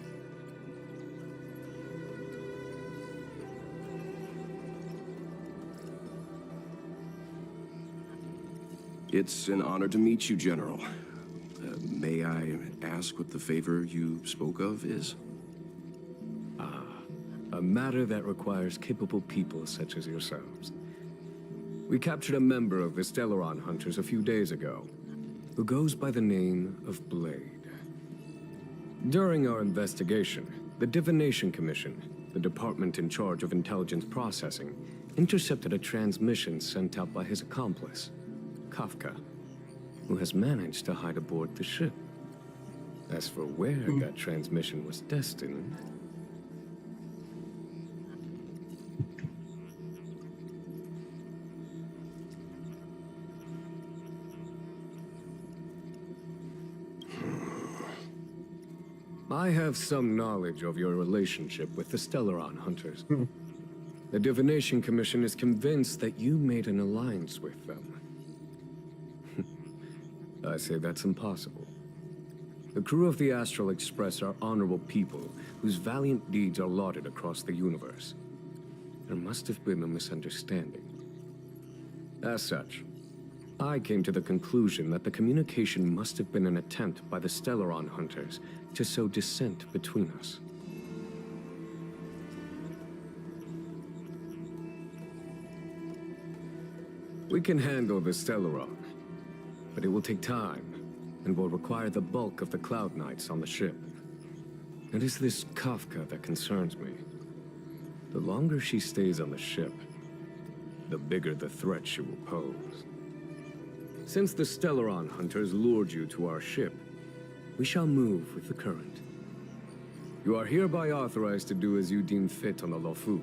It's an honor to meet you, General. May I ask what the favor you spoke of is? A matter that requires capable people such as yourselves. We captured a member of the Stellaron Hunters a few days ago, who goes by the name of Blade. During our investigation, the Divination Commission, the department in charge of intelligence processing, intercepted a transmission sent out by his accomplice, Kafka, who has managed to hide aboard the ship. As for where that transmission was destined... I have some knowledge of your relationship with the Stellaron Hunters. The Divination Commission is convinced that you made an alliance with them. I say that's impossible. The crew of the Astral Express are honorable people whose valiant deeds are lauded across the universe. There must have been a misunderstanding. As such, I came to the conclusion that the communication must have been an attempt by the Stellaron Hunters to sow dissent between us. We can handle the Stellaron, but it will take time and will require the bulk of the Cloud Knights on the ship. It is this Kafka that concerns me. The longer she stays on the ship, the bigger the threat she will pose. Since the Stellaron Hunters lured you to our ship, we shall move with the current. You are hereby authorized to do as you deem fit on the Luofu,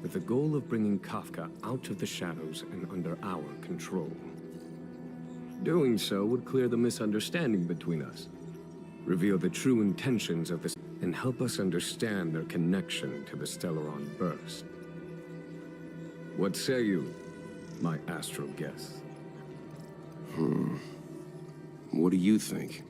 with the goal of bringing Kafka out of the shadows and under our control. Doing so would clear the misunderstanding between us, reveal the true intentions of this, and help us understand their connection to the Stellaron burst. What say you, my astral guests? What do you think?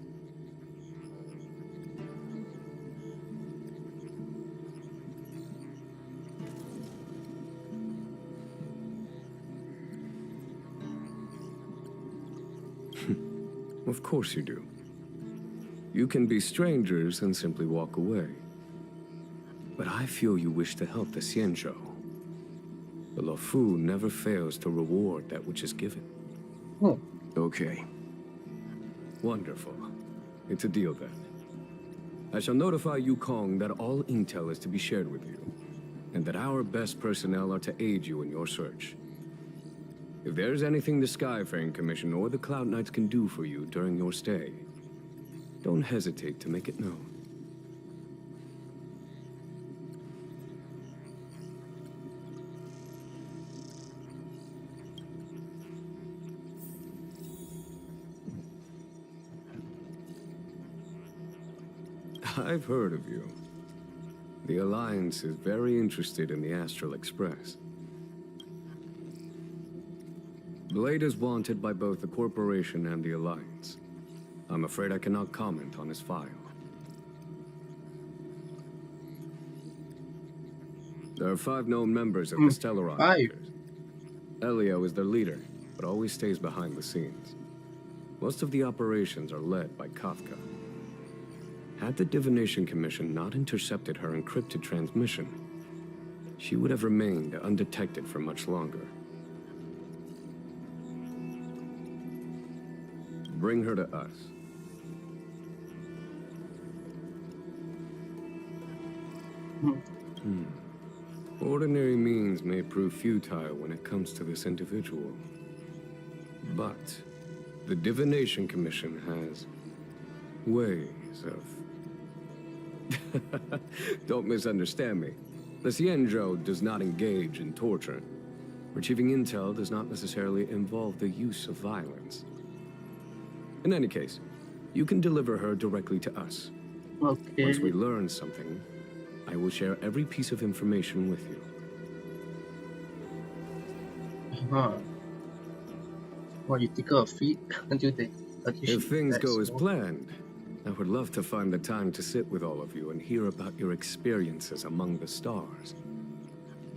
Of course you do. You can be strangers and simply walk away. But I feel you wish to help the Xianzhou. The Luofu never fails to reward that which is given. Okay. Wonderful. It's a deal then. I shall notify Yukong that all intel is to be shared with you, and that our best personnel are to aid you in your search. If there's anything the Skyfaring Commission or the Cloud Knights can do for you during your stay, don't hesitate to make it known. I've heard of you. The Alliance is very interested in the Astral Express. Blade is wanted by both the Corporation and the Alliance. I'm afraid I cannot comment on his file. There are 5 known members of the Stellaron Hunters. Elio is their leader, but always stays behind the scenes. Most of the operations are led by Kafka. Had the Divination Commission not intercepted her encrypted transmission, she would have remained undetected for much longer. Bring her to us. Ordinary means may prove futile when it comes to this individual. But the Divination Commission has ways of... Don't misunderstand me. The Xianzhou does not engage in torture. Retrieving intel does not necessarily involve the use of violence. In any case, you can deliver her directly to us. Okay. Once we learn something, I will share every piece of information with you. Well, you take her feet until they... If things go as planned, I would love to find the time to sit with all of you and hear about your experiences among the stars.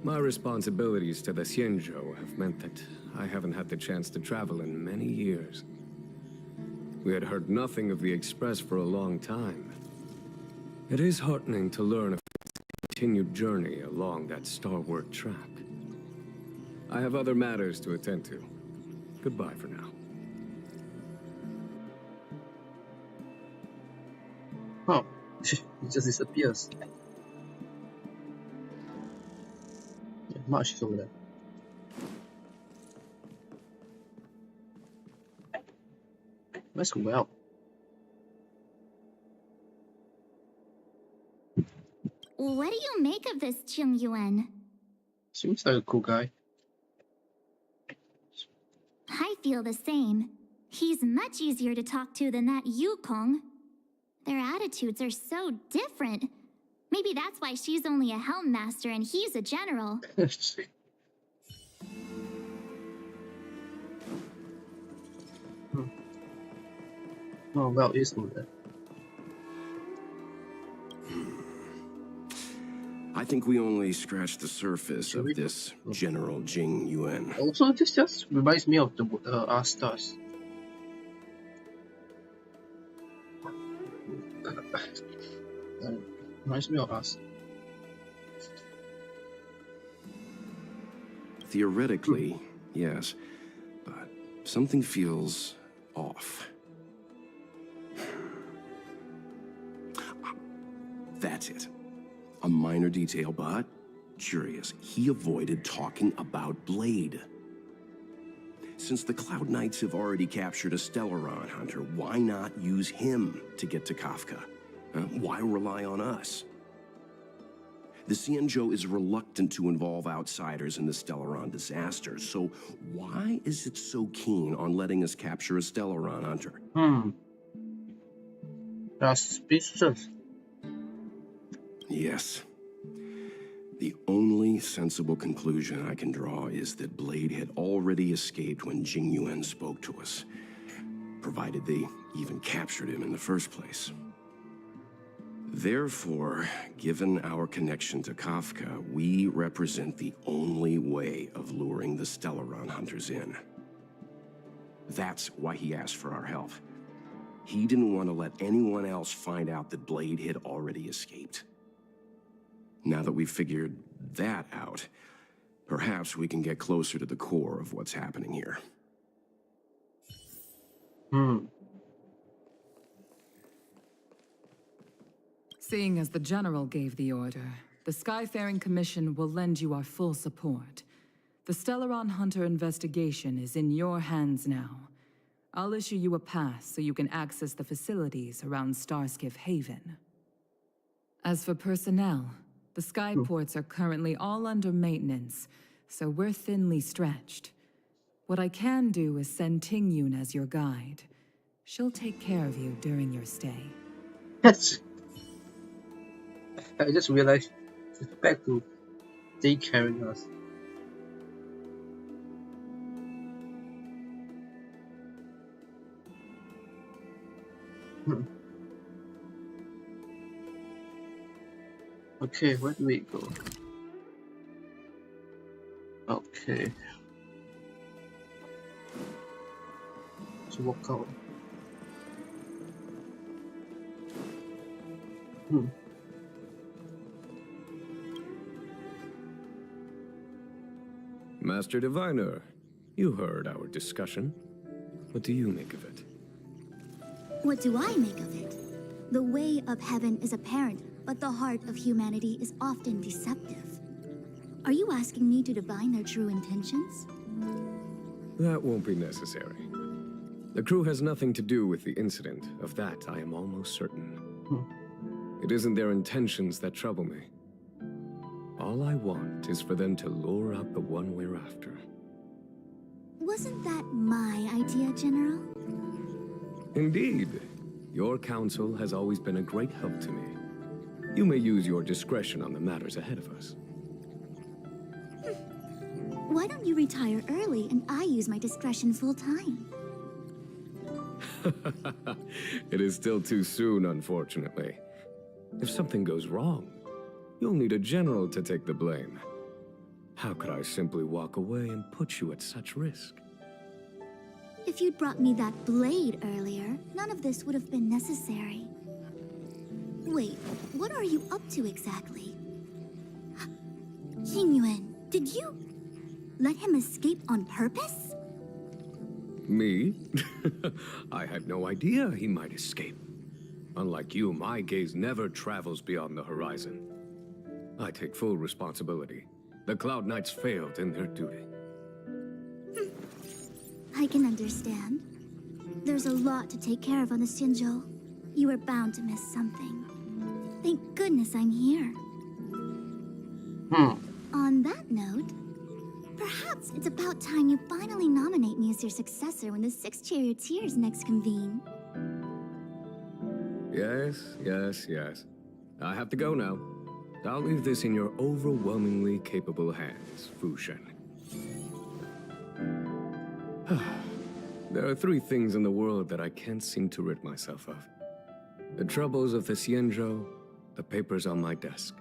My responsibilities to the Xianzhou have meant that I haven't had the chance to travel in many years. We had heard nothing of the Express for a long time. It is heartening to learn of its continued journey along that starward track. I have other matters to attend to. Goodbye for now. Oh, it just disappears. Yeah, March is over there. Let's go out. What do you make of this Qing Yuan? Seems like a cool guy. I feel the same. He's much easier to talk to than that Yukong. Their attitudes are so different. Maybe that's why she's only a helm master and he's a general. Oh, well, it's over there. I think we only scratched the surface of this General Jing Yuan. Also, this just reminds me of the our stars. Reminds me of us. Theoretically, yes, but something feels off. That's it. A minor detail, but curious. He avoided talking about Blade. Since the Cloud Knights have already captured a Stellaron hunter, why not use him to get to Kafka? Why rely on us? The Xianzhou is reluctant to involve outsiders in the Stellaron disaster, so why is it so keen on letting us capture a Stellaron hunter? That's suspicious. Yes. The only sensible conclusion I can draw is that Blade had already escaped when Jing Yuan spoke to us, provided they even captured him in the first place. Therefore, given our connection to Kafka, we represent the only way of luring the Stellaron hunters in. That's why he asked for our help. He didn't want to let anyone else find out that Blade had already escaped. Now that we've figured that out, perhaps we can get closer to the core of what's happening here. Seeing as the General gave the order, the Skyfaring Commission will lend you our full support. The Stellaron Hunter investigation is in your hands now. I'll issue you a pass so you can access the facilities around Starskiff Haven. As for personnel, the skyports are currently all under maintenance, so we're thinly stretched. What I can do is send Tingyun as your guide. She'll take care of you during your stay. Yes. I just realized it's back to they carrying us. Okay, where do we go? Okay. So walk out. Master Diviner, you heard our discussion. What do you make of it? What do I make of it? The way of heaven is apparent, but the heart of humanity is often deceptive. Are you asking me to divine their true intentions? That won't be necessary. The crew has nothing to do with the incident. Of that, I am almost certain. It isn't their intentions that trouble me. All I want is for them to lure out the one we're after. Wasn't that my idea, General? Indeed. Your counsel has always been a great help to me. You may use your discretion on the matters ahead of us. Why don't you retire early and I use my discretion full time? It is still too soon, unfortunately. If something goes wrong, you'll need a general to take the blame. How could I simply walk away and put you at such risk? If you'd brought me that blade earlier, none of this would have been necessary. Wait, what are you up to exactly? Jingyuan, did you let him escape on purpose? Me? I had no idea he might escape. Unlike you, my gaze never travels beyond the horizon. I take full responsibility. The Cloud Knights failed in their duty. I can understand. There's a lot to take care of on the Xianzhou. You were bound to miss something. Thank goodness I'm here. On that note, perhaps it's about time you finally nominate me as your successor when the 6 charioteers next convene. Yes. I have to go now. I'll leave this in your overwhelmingly capable hands, Fu Shen. There are 3 things in the world that I can't seem to rid myself of. The troubles of the Xianzhou, the papers on my desk,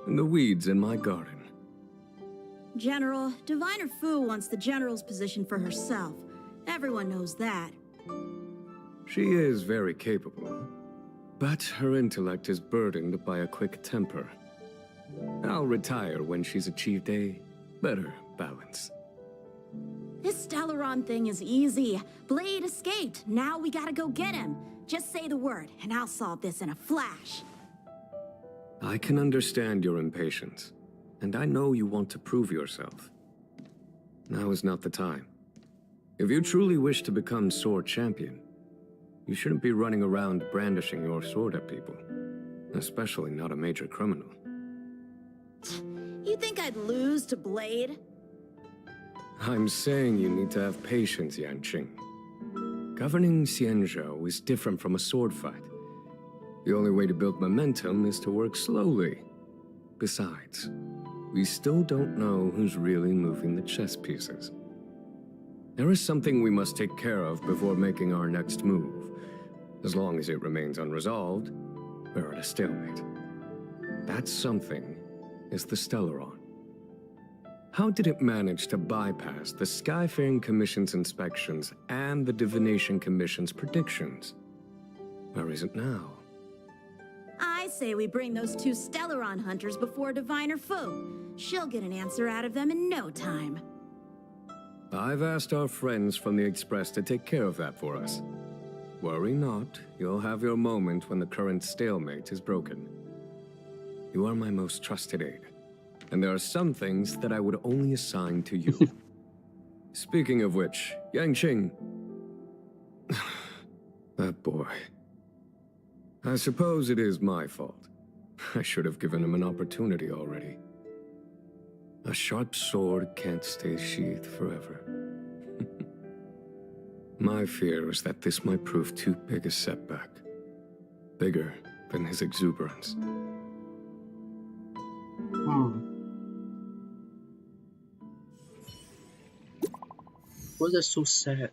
and the weeds in my garden. General, Diviner Fu wants the General's position for herself. Everyone knows that. She is very capable, but her intellect is burdened by a quick temper. I'll retire when she's achieved a better balance. This Stellaron thing is easy. Blade escaped. Now we gotta go get him. Just say the word, and I'll solve this in a flash. I can understand your impatience, and I know you want to prove yourself. Now is not the time. If you truly wish to become sword champion, you shouldn't be running around brandishing your sword at people, especially not a major criminal. You think I'd lose to Blade? I'm saying you need to have patience, Yanqing. Governing Xianzhou is different from a sword fight. The only way to build momentum is to work slowly. Besides, we still don't know who's really moving the chess pieces. There is something we must take care of before making our next move. As long as it remains unresolved, we're at a stalemate. That something is the Stellaron. How did it manage to bypass the Skyfaring Commission's inspections and the Divination Commission's predictions? Where is it now? I say we bring those 2 Stellaron hunters before Diviner Fu. She'll get an answer out of them in no time. I've asked our friends from the Express to take care of that for us. Worry not, you'll have your moment when the current stalemate is broken. You are my most trusted aide, and there are some things that I would only assign to you. Speaking of which, Yanqing... that boy... I suppose it is my fault. I should have given him an opportunity already. A sharp sword can't stay sheathed forever. My fear is that this might prove too big a setback. Bigger than his exuberance. Why is that so sad?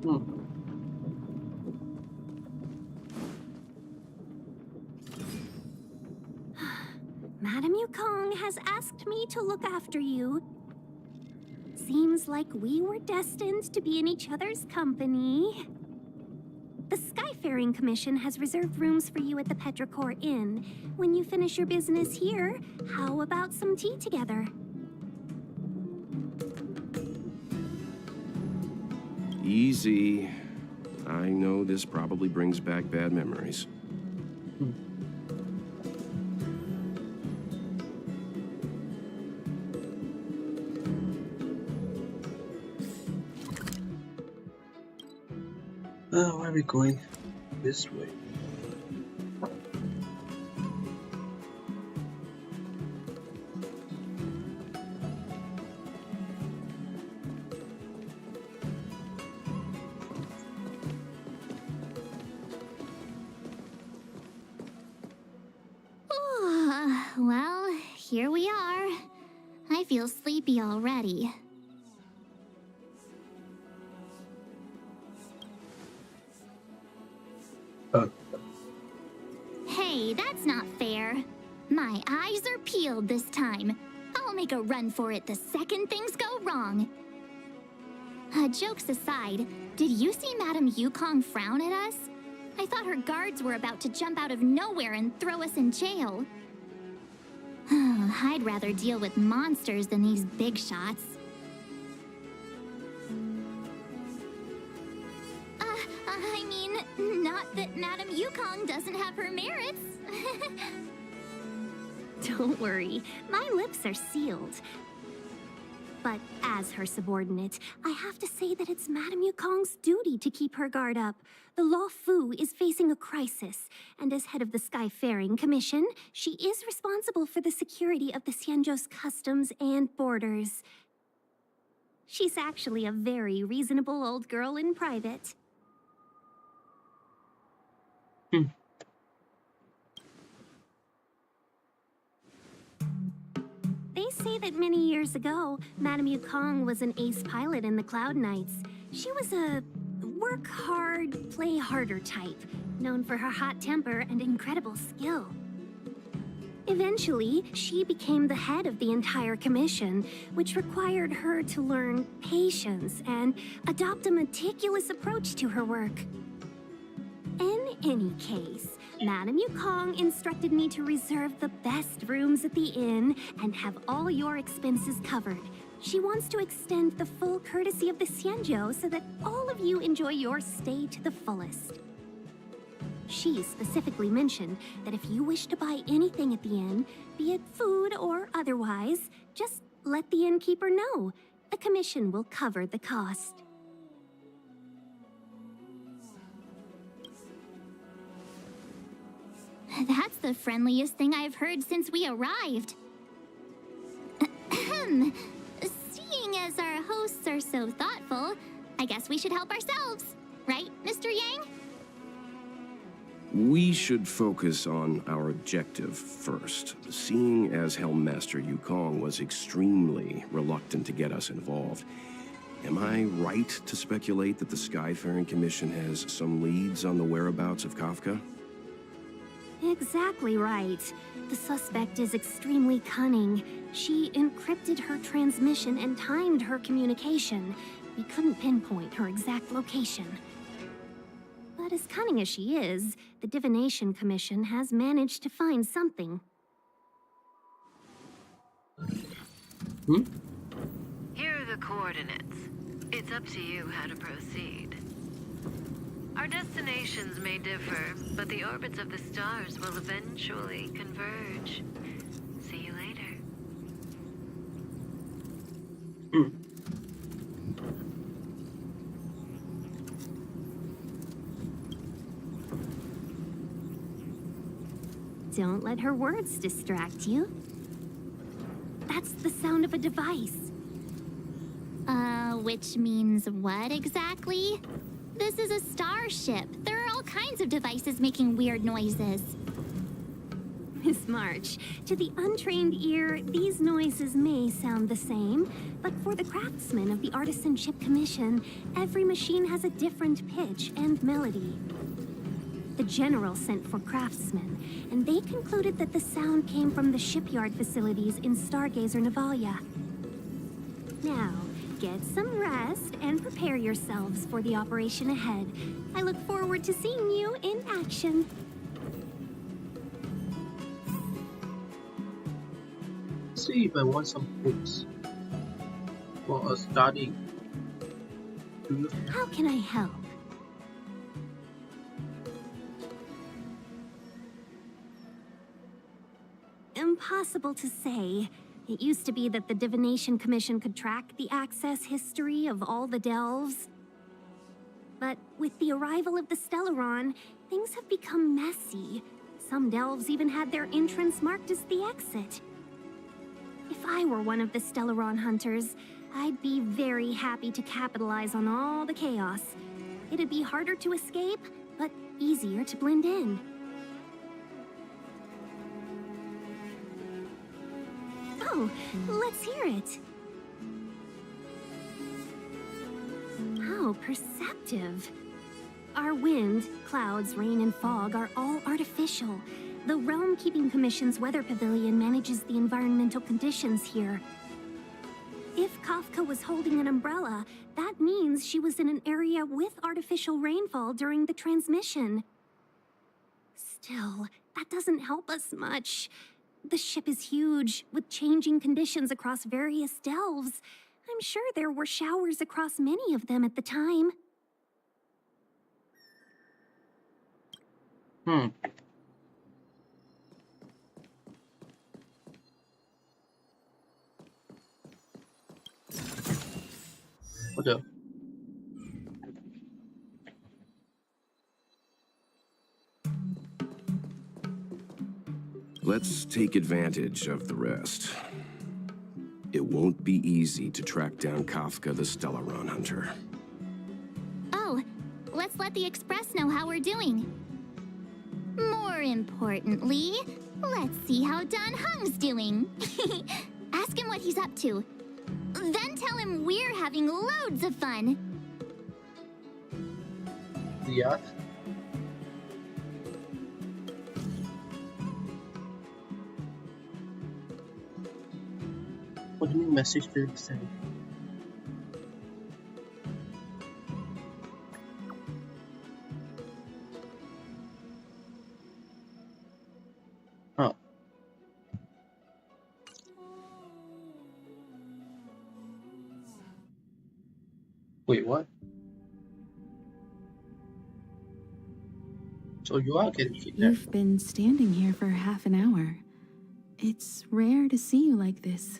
Oh. Madame Yukong has asked me to look after you. Seems like we were destined to be in each other's company. The Skyfaring Commission has reserved rooms for you at the Petrichor Inn. When you finish your business here, how about some tea together? Easy. I know this probably brings back bad memories. Why are we going this way? Well, here we are. I feel sleepy already. Hey, that's not fair. My eyes are peeled this time. I'll make a run for it the second things go wrong. Jokes aside, did you see Madame Yukong frown at us? I thought her guards were about to jump out of nowhere and throw us in jail. I'd rather deal with monsters than these big shots. I mean, not that Madame Yukong doesn't have her merits. Don't worry, my lips are sealed. But as her subordinate, I have to say that it's Madame Yukong's duty to keep her guard up. The Law Fu is facing a crisis, and as head of the Skyfaring Commission, she is responsible for the security of the Xianzhou's customs and borders. She's actually a very reasonable old girl in private. They say that many years ago, Madame Yukong was an ace pilot in the Cloud Knights. She was a work hard, play harder type, known for her hot temper and incredible skill. Eventually, she became the head of the entire commission, which required her to learn patience and adopt a meticulous approach to her work. In any case, Madame Yukong instructed me to reserve the best rooms at the inn and have all your expenses covered. She wants to extend the full courtesy of the Xianzhou so that all of you enjoy your stay to the fullest. She specifically mentioned that if you wish to buy anything at the inn, be it food or otherwise, just let the innkeeper know. The commission will cover the cost. That's the friendliest thing I've heard since we arrived. Seeing as our hosts are so thoughtful, I guess we should help ourselves. Right, Mr. Yang? We should focus on our objective first. Seeing as Helmmaster Yukong was extremely reluctant to get us involved, am I right to speculate that the Skyfaring Commission has some leads on the whereabouts of Kafka? Exactly right. The suspect is extremely cunning. She encrypted her transmission and timed her communication. We couldn't pinpoint her exact location. But as cunning as she is, the Divination Commission has managed to find something. Here are the coordinates. It's up to you how to proceed. Our destinations may differ, but the orbits of the stars will eventually converge. See you later. Don't let her words distract you. That's the sound of a device. Which means what exactly? This is a starship. There are all kinds of devices making weird noises. Miss March, to the untrained ear, these noises may sound the same, but for the craftsmen of the Artisanship Commission, every machine has a different pitch and melody. The General sent for craftsmen, and they concluded that the sound came from the shipyard facilities in Stargazer Navalia. Now, get some rest and prepare yourselves for the operation ahead. I look forward to seeing you in action. See if I want some books for a study. How can I help? Impossible to say. It used to be that the Divination Commission could track the access history of all the delves. But with the arrival of the Stellaron, things have become messy. Some delves even had their entrance marked as the exit. If I were one of the Stellaron hunters, I'd be very happy to capitalize on all the chaos. It'd be harder to escape, but easier to blend in. Oh, let's hear it. How perceptive. Our wind, clouds, rain, and fog are all artificial. The Realm Keeping Commission's weather pavilion manages the environmental conditions here. If Kafka was holding an umbrella, that means she was in an area with artificial rainfall during the transmission. Still, that doesn't help us much. The ship is huge, with changing conditions across various delves. I'm sure there were showers across many of them at the time. What the? Let's take advantage of the rest. It won't be easy to track down Kafka the Stellaron Hunter. Oh, let's let the Express know how we're doing. More importantly, let's see how Don Hung's doing. Ask him what he's up to. Then tell him we're having loads of fun. Yeah. What do you mean message to send? Oh. Wait, what? So you are getting kidnapped? You've been standing here for half an hour. It's rare to see you like this.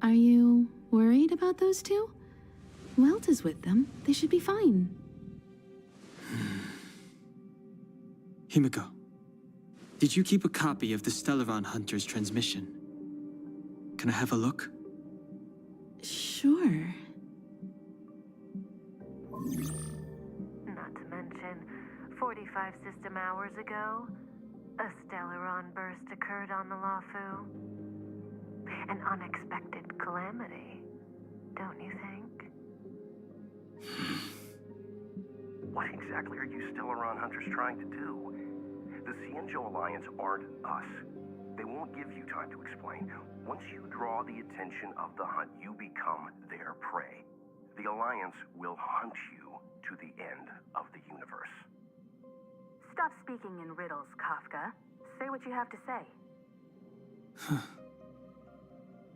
Are you worried about those two? Welt is with them. They should be fine. Himiko, did you keep a copy of the Stellaron Hunter's transmission? Can I have a look? Sure. Not to mention, 45 system hours ago, a Stellaron burst occurred on the Lafu. An unexpected calamity, don't you think? What exactly are you Stellaron hunters trying to do? The Xianzhou Alliance aren't us. They won't give you time to explain. Once you draw the attention of the hunt, you become their prey. The Alliance will hunt you to the end of the universe. Stop speaking in riddles, Kafka. Say what you have to say.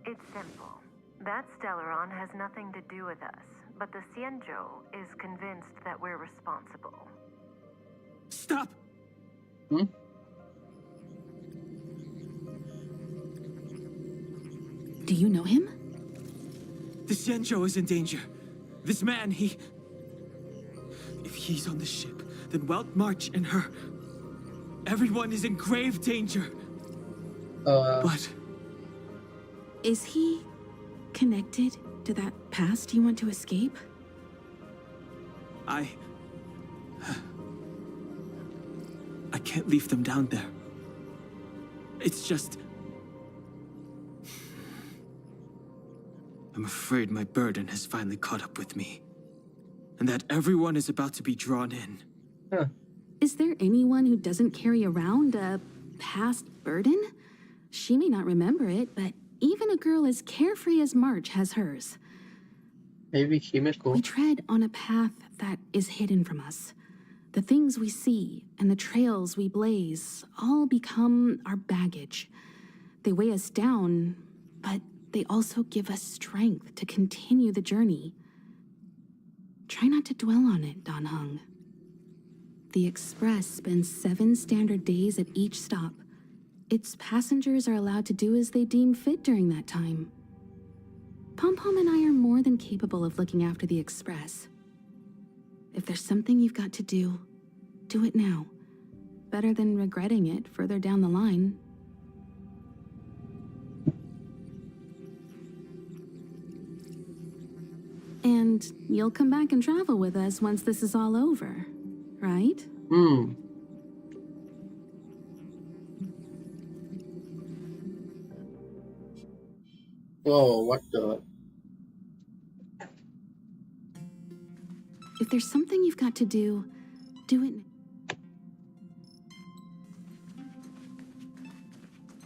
It's simple. That Stellaron has nothing to do with us, but the Xianzhou is convinced that we're responsible. Stop! Hmm? Do you know him? The Xianzhou is in danger. This man, he... If he's on the ship, then Welt March and her... Everyone is in grave danger. But... Is he connected to that past you want to escape? I can't leave them down there. It's just... I'm afraid my burden has finally caught up with me. And that everyone is about to be drawn in. Is there anyone who doesn't carry around a past burden? She may not remember it, but even a girl as carefree as March has hers. Maybe Himeko. We tread on a path that is hidden from us. The things we see and the trails we blaze all become our baggage. They weigh us down, but they also give us strength to continue the journey. Try not to dwell on it, Dan Heng. The Express spends 7 standard days at each stop. Its passengers are allowed to do as they deem fit during that time. Pom Pom and I are more than capable of looking after the Express. If there's something you've got to do it now. Better than regretting it further down the line. And you'll come back and travel with us once this is all over, right? Whoa, what the? If there's something you've got to do it.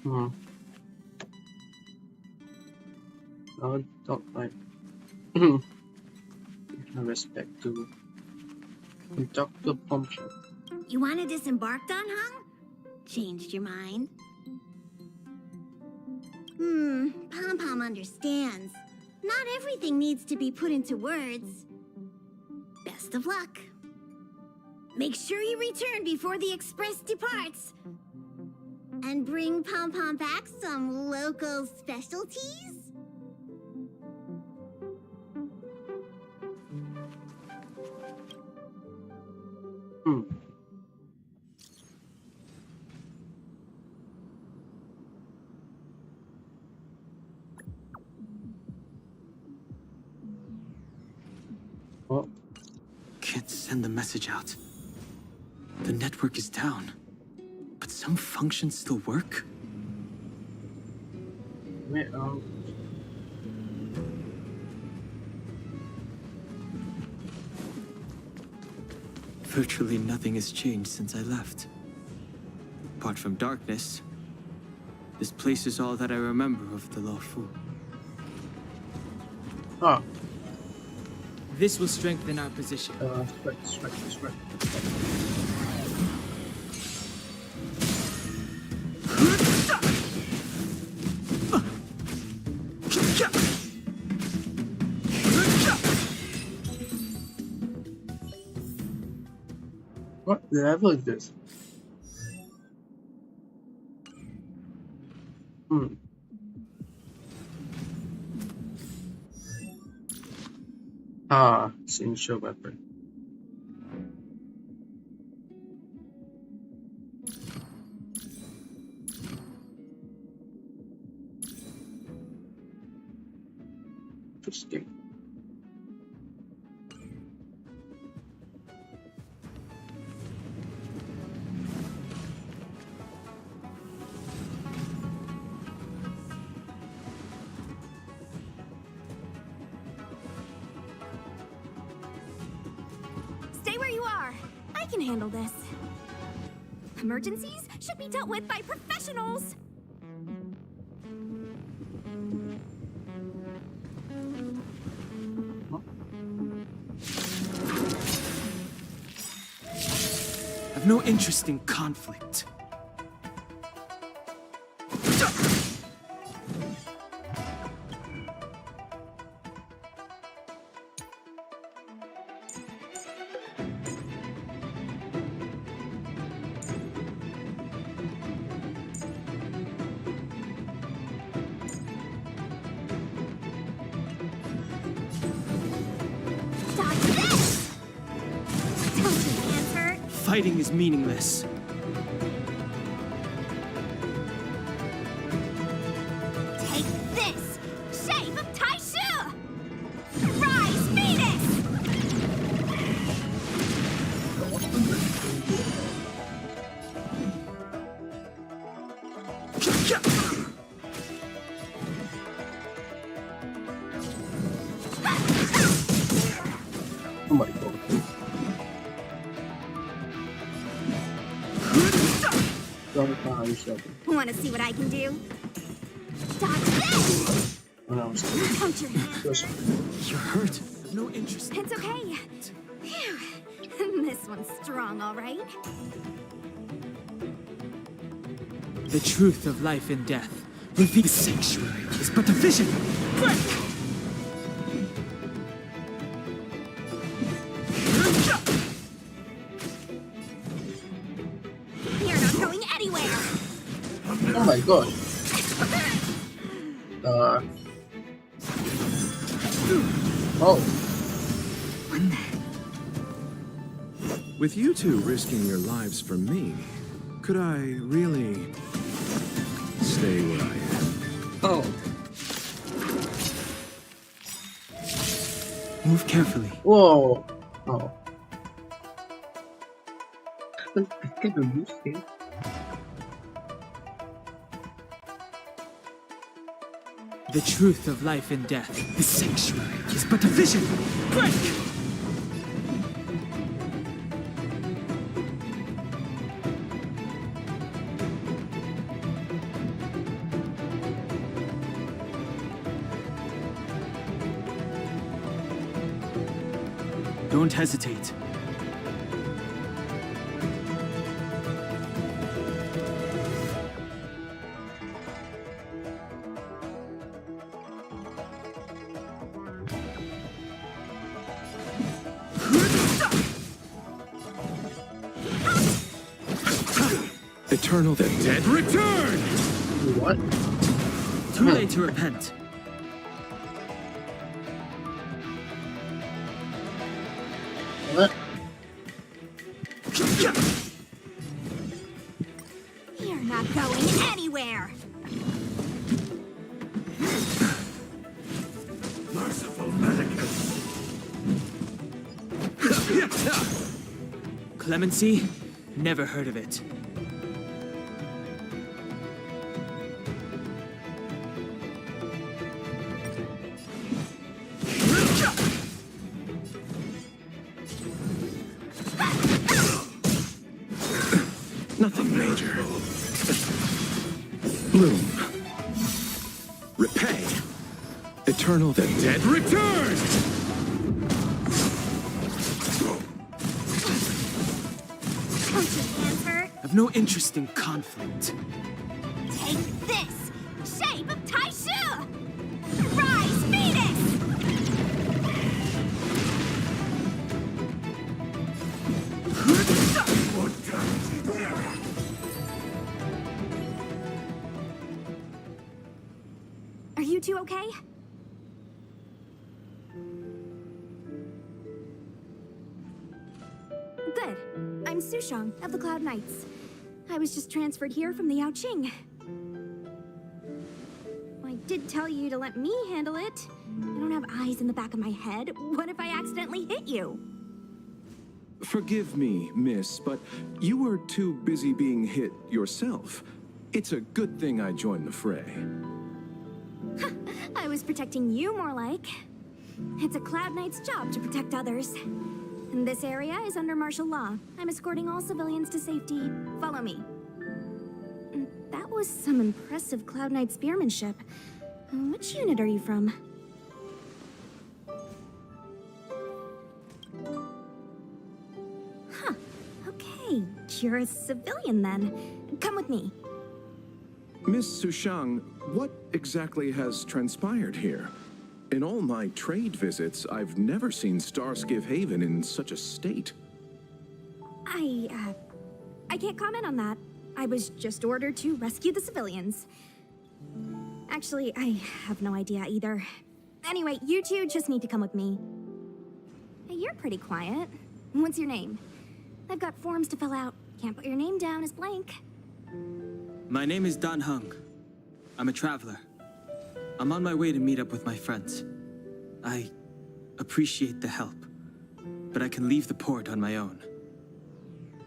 No, don't like. Respect to Dr. Pom Pom. You want to disembark, Dan Heng? Changed your mind? Pom Pom understands. Not everything needs to be put into words. Best of luck. Make sure you return before the Express departs. And bring Pom Pom back some local specialties? Can't send the message out. The network is down. But some functions still work? Wait, Virtually nothing has changed since I left. Apart from darkness, this place is all that I remember of the Luofu. This will strengthen our position. Strike. What level is this? Signature weapon. Interesting. Stay where you are. I can handle this. Emergencies should be dealt with by professionals. I've no interest in conflict. Fighting is meaningless. Take this! Shape of Taishu! Rise, Venus! Oh my god. Want to see what I can do? Dodge this! Counter. You're hurt. No interest. It's okay. Phew. This one's strong, all right. The truth of life and death. Reveal the sanctuary is but a vision. Break! You're not going anywhere. Oh my god. Oh. With you two risking your lives for me, could I really stay where I am? Oh. Move carefully. Whoa. Oh. Get the loose here. The truth of life and death. The sanctuary is but a vision. Break! Don't hesitate. Eternal, the dead return! What? Too late to repent. What? You're not going anywhere. Merciful medicus. Clemency? Never heard of it. Nothing major. Bloom. Repay. Eternal, the dead return! Don't your hands hurt? I've no interest in conflict. Take this! Shape of Taishu! Rise, Venus! Are you two okay? Good. I'm Sushang of the Cloud Knights. I was just transferred here from the Yaoqing. I did tell you to let me handle it. I don't have eyes in the back of my head. What if I accidentally hit you? Forgive me, miss, but you were too busy being hit yourself. It's a good thing I joined the fray. I was protecting you more like. It's a Cloud Knight's job to protect others. And this area is under martial law. I'm escorting all civilians to safety. Follow me. That was some impressive Cloud Knight spearmanship. Which unit are you from? Huh. Okay, you're a civilian then. Come with me. Miss Sushang, what exactly has transpired here? In all my trade visits, I've never seen Starskiff Haven in such a state. I can't comment on that. I was just ordered to rescue the civilians. Actually, I have no idea either. Anyway, you two just need to come with me. Hey, you're pretty quiet. What's your name? I've got forms to fill out. Can't put your name down as blank. My name is Dan Hung. I'm a traveler. I'm on my way to meet up with my friends. I appreciate the help, but I can leave the port on my own.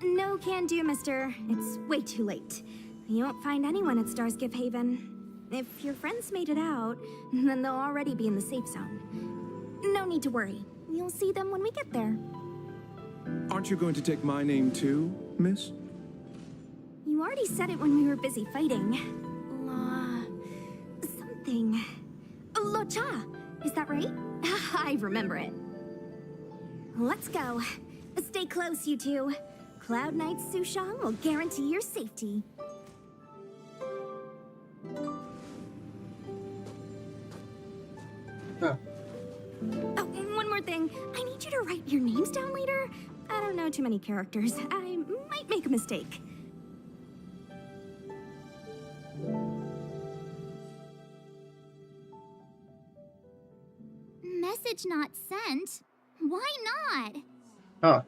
No can do, mister. It's way too late. You won't find anyone at Starsgift Haven. If your friends made it out, then they'll already be in the safe zone. No need to worry. You'll see them when we get there. Aren't you going to take my name too, miss? You already said it when we were busy fighting. Something. Lo Cha! Is that right? I remember it. Let's go. Stay close, you two. Cloud Knight Sushang will guarantee your safety. Huh. Oh, one more thing. I need you to write your names down later. I don't know too many characters. I might make a mistake. Message not sent? Why not? Huh.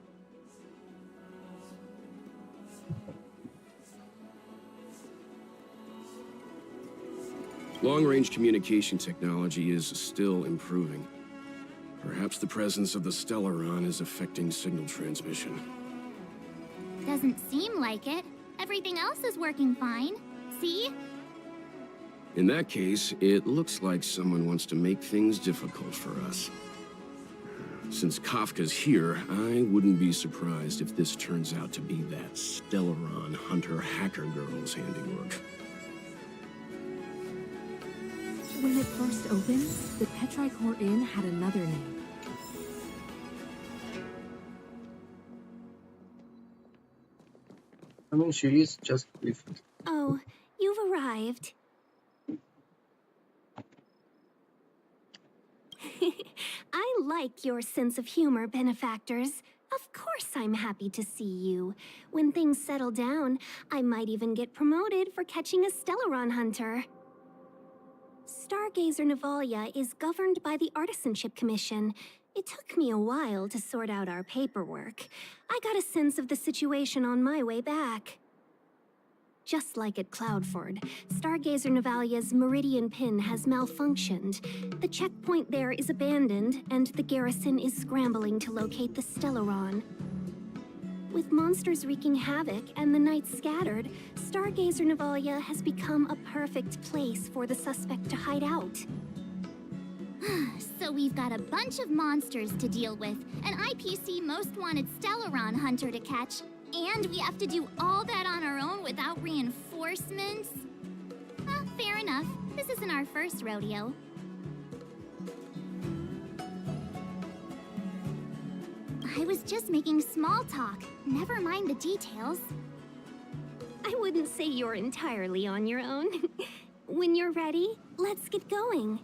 Long-range communication technology is still improving. Perhaps the presence of the Stellaron is affecting signal transmission. Doesn't seem like it. Everything else is working fine. See? In that case, it looks like someone wants to make things difficult for us. Since Kafka's here, I wouldn't be surprised if this turns out to be that Stellaron hunter hacker girl's handiwork. When it first opened, the Petrichor Inn had another name. I mean, she is just different. Oh, you've arrived. I like your sense of humor, benefactors. Of course I'm happy to see you. When things settle down, I might even get promoted for catching a Stellaron hunter. Stargazer Navalia is governed by the Artisanship Commission. It took me a while to sort out our paperwork. I got a sense of the situation on my way back. Just like at Cloudford, Stargazer Navalia's Meridian Pin has malfunctioned. The checkpoint there is abandoned, and the garrison is scrambling to locate the Stellaron. With monsters wreaking havoc and the night scattered, Stargazer Navalia has become a perfect place for the suspect to hide out. So we've got a bunch of monsters to deal with, an IPC Most Wanted Stellaron hunter to catch, and we have to do all that on our own without reinforcements? Well, fair enough. This isn't our first rodeo. I was just making small talk. Never mind the details. I wouldn't say you're entirely on your own. When you're ready, let's get going.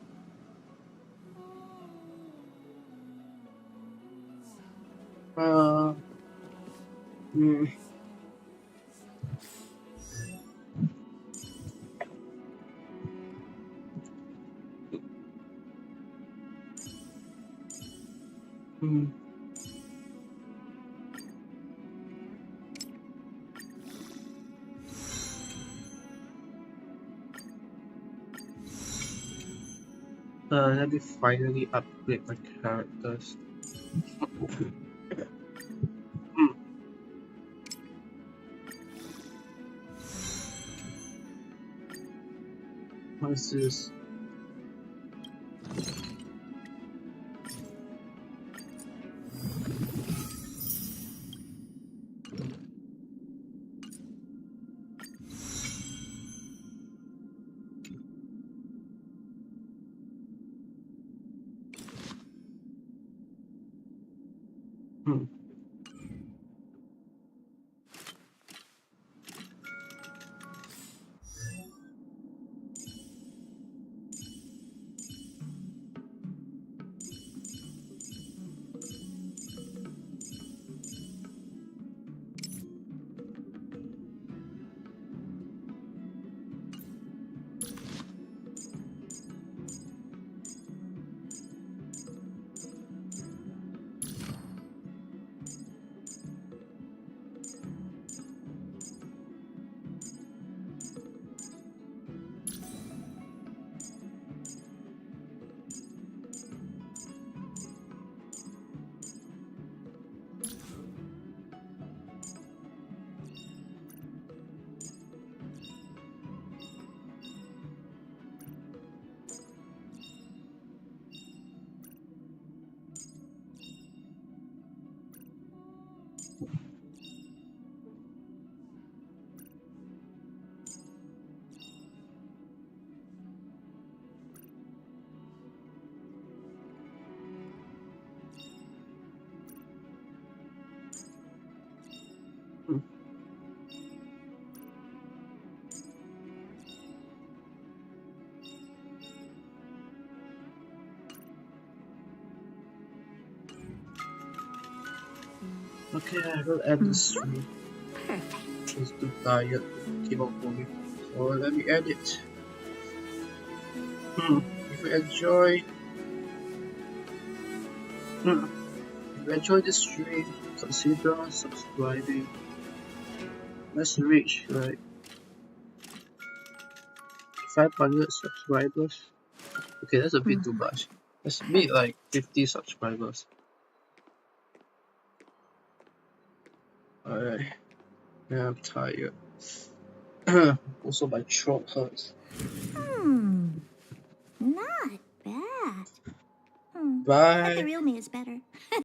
Let me finally upgrade my characters. What is this? Okay, I will add this stream. Perfect. It's too tired to keep on moving. So let me add it. If you enjoy this stream, consider subscribing. Let's reach like 500 subscribers. Okay, that's a bit too much. Let's meet like 50 subscribers. Alright. Yeah, I'm tired. Also, my throat hurts. Not bad. Bye. But the real me is better.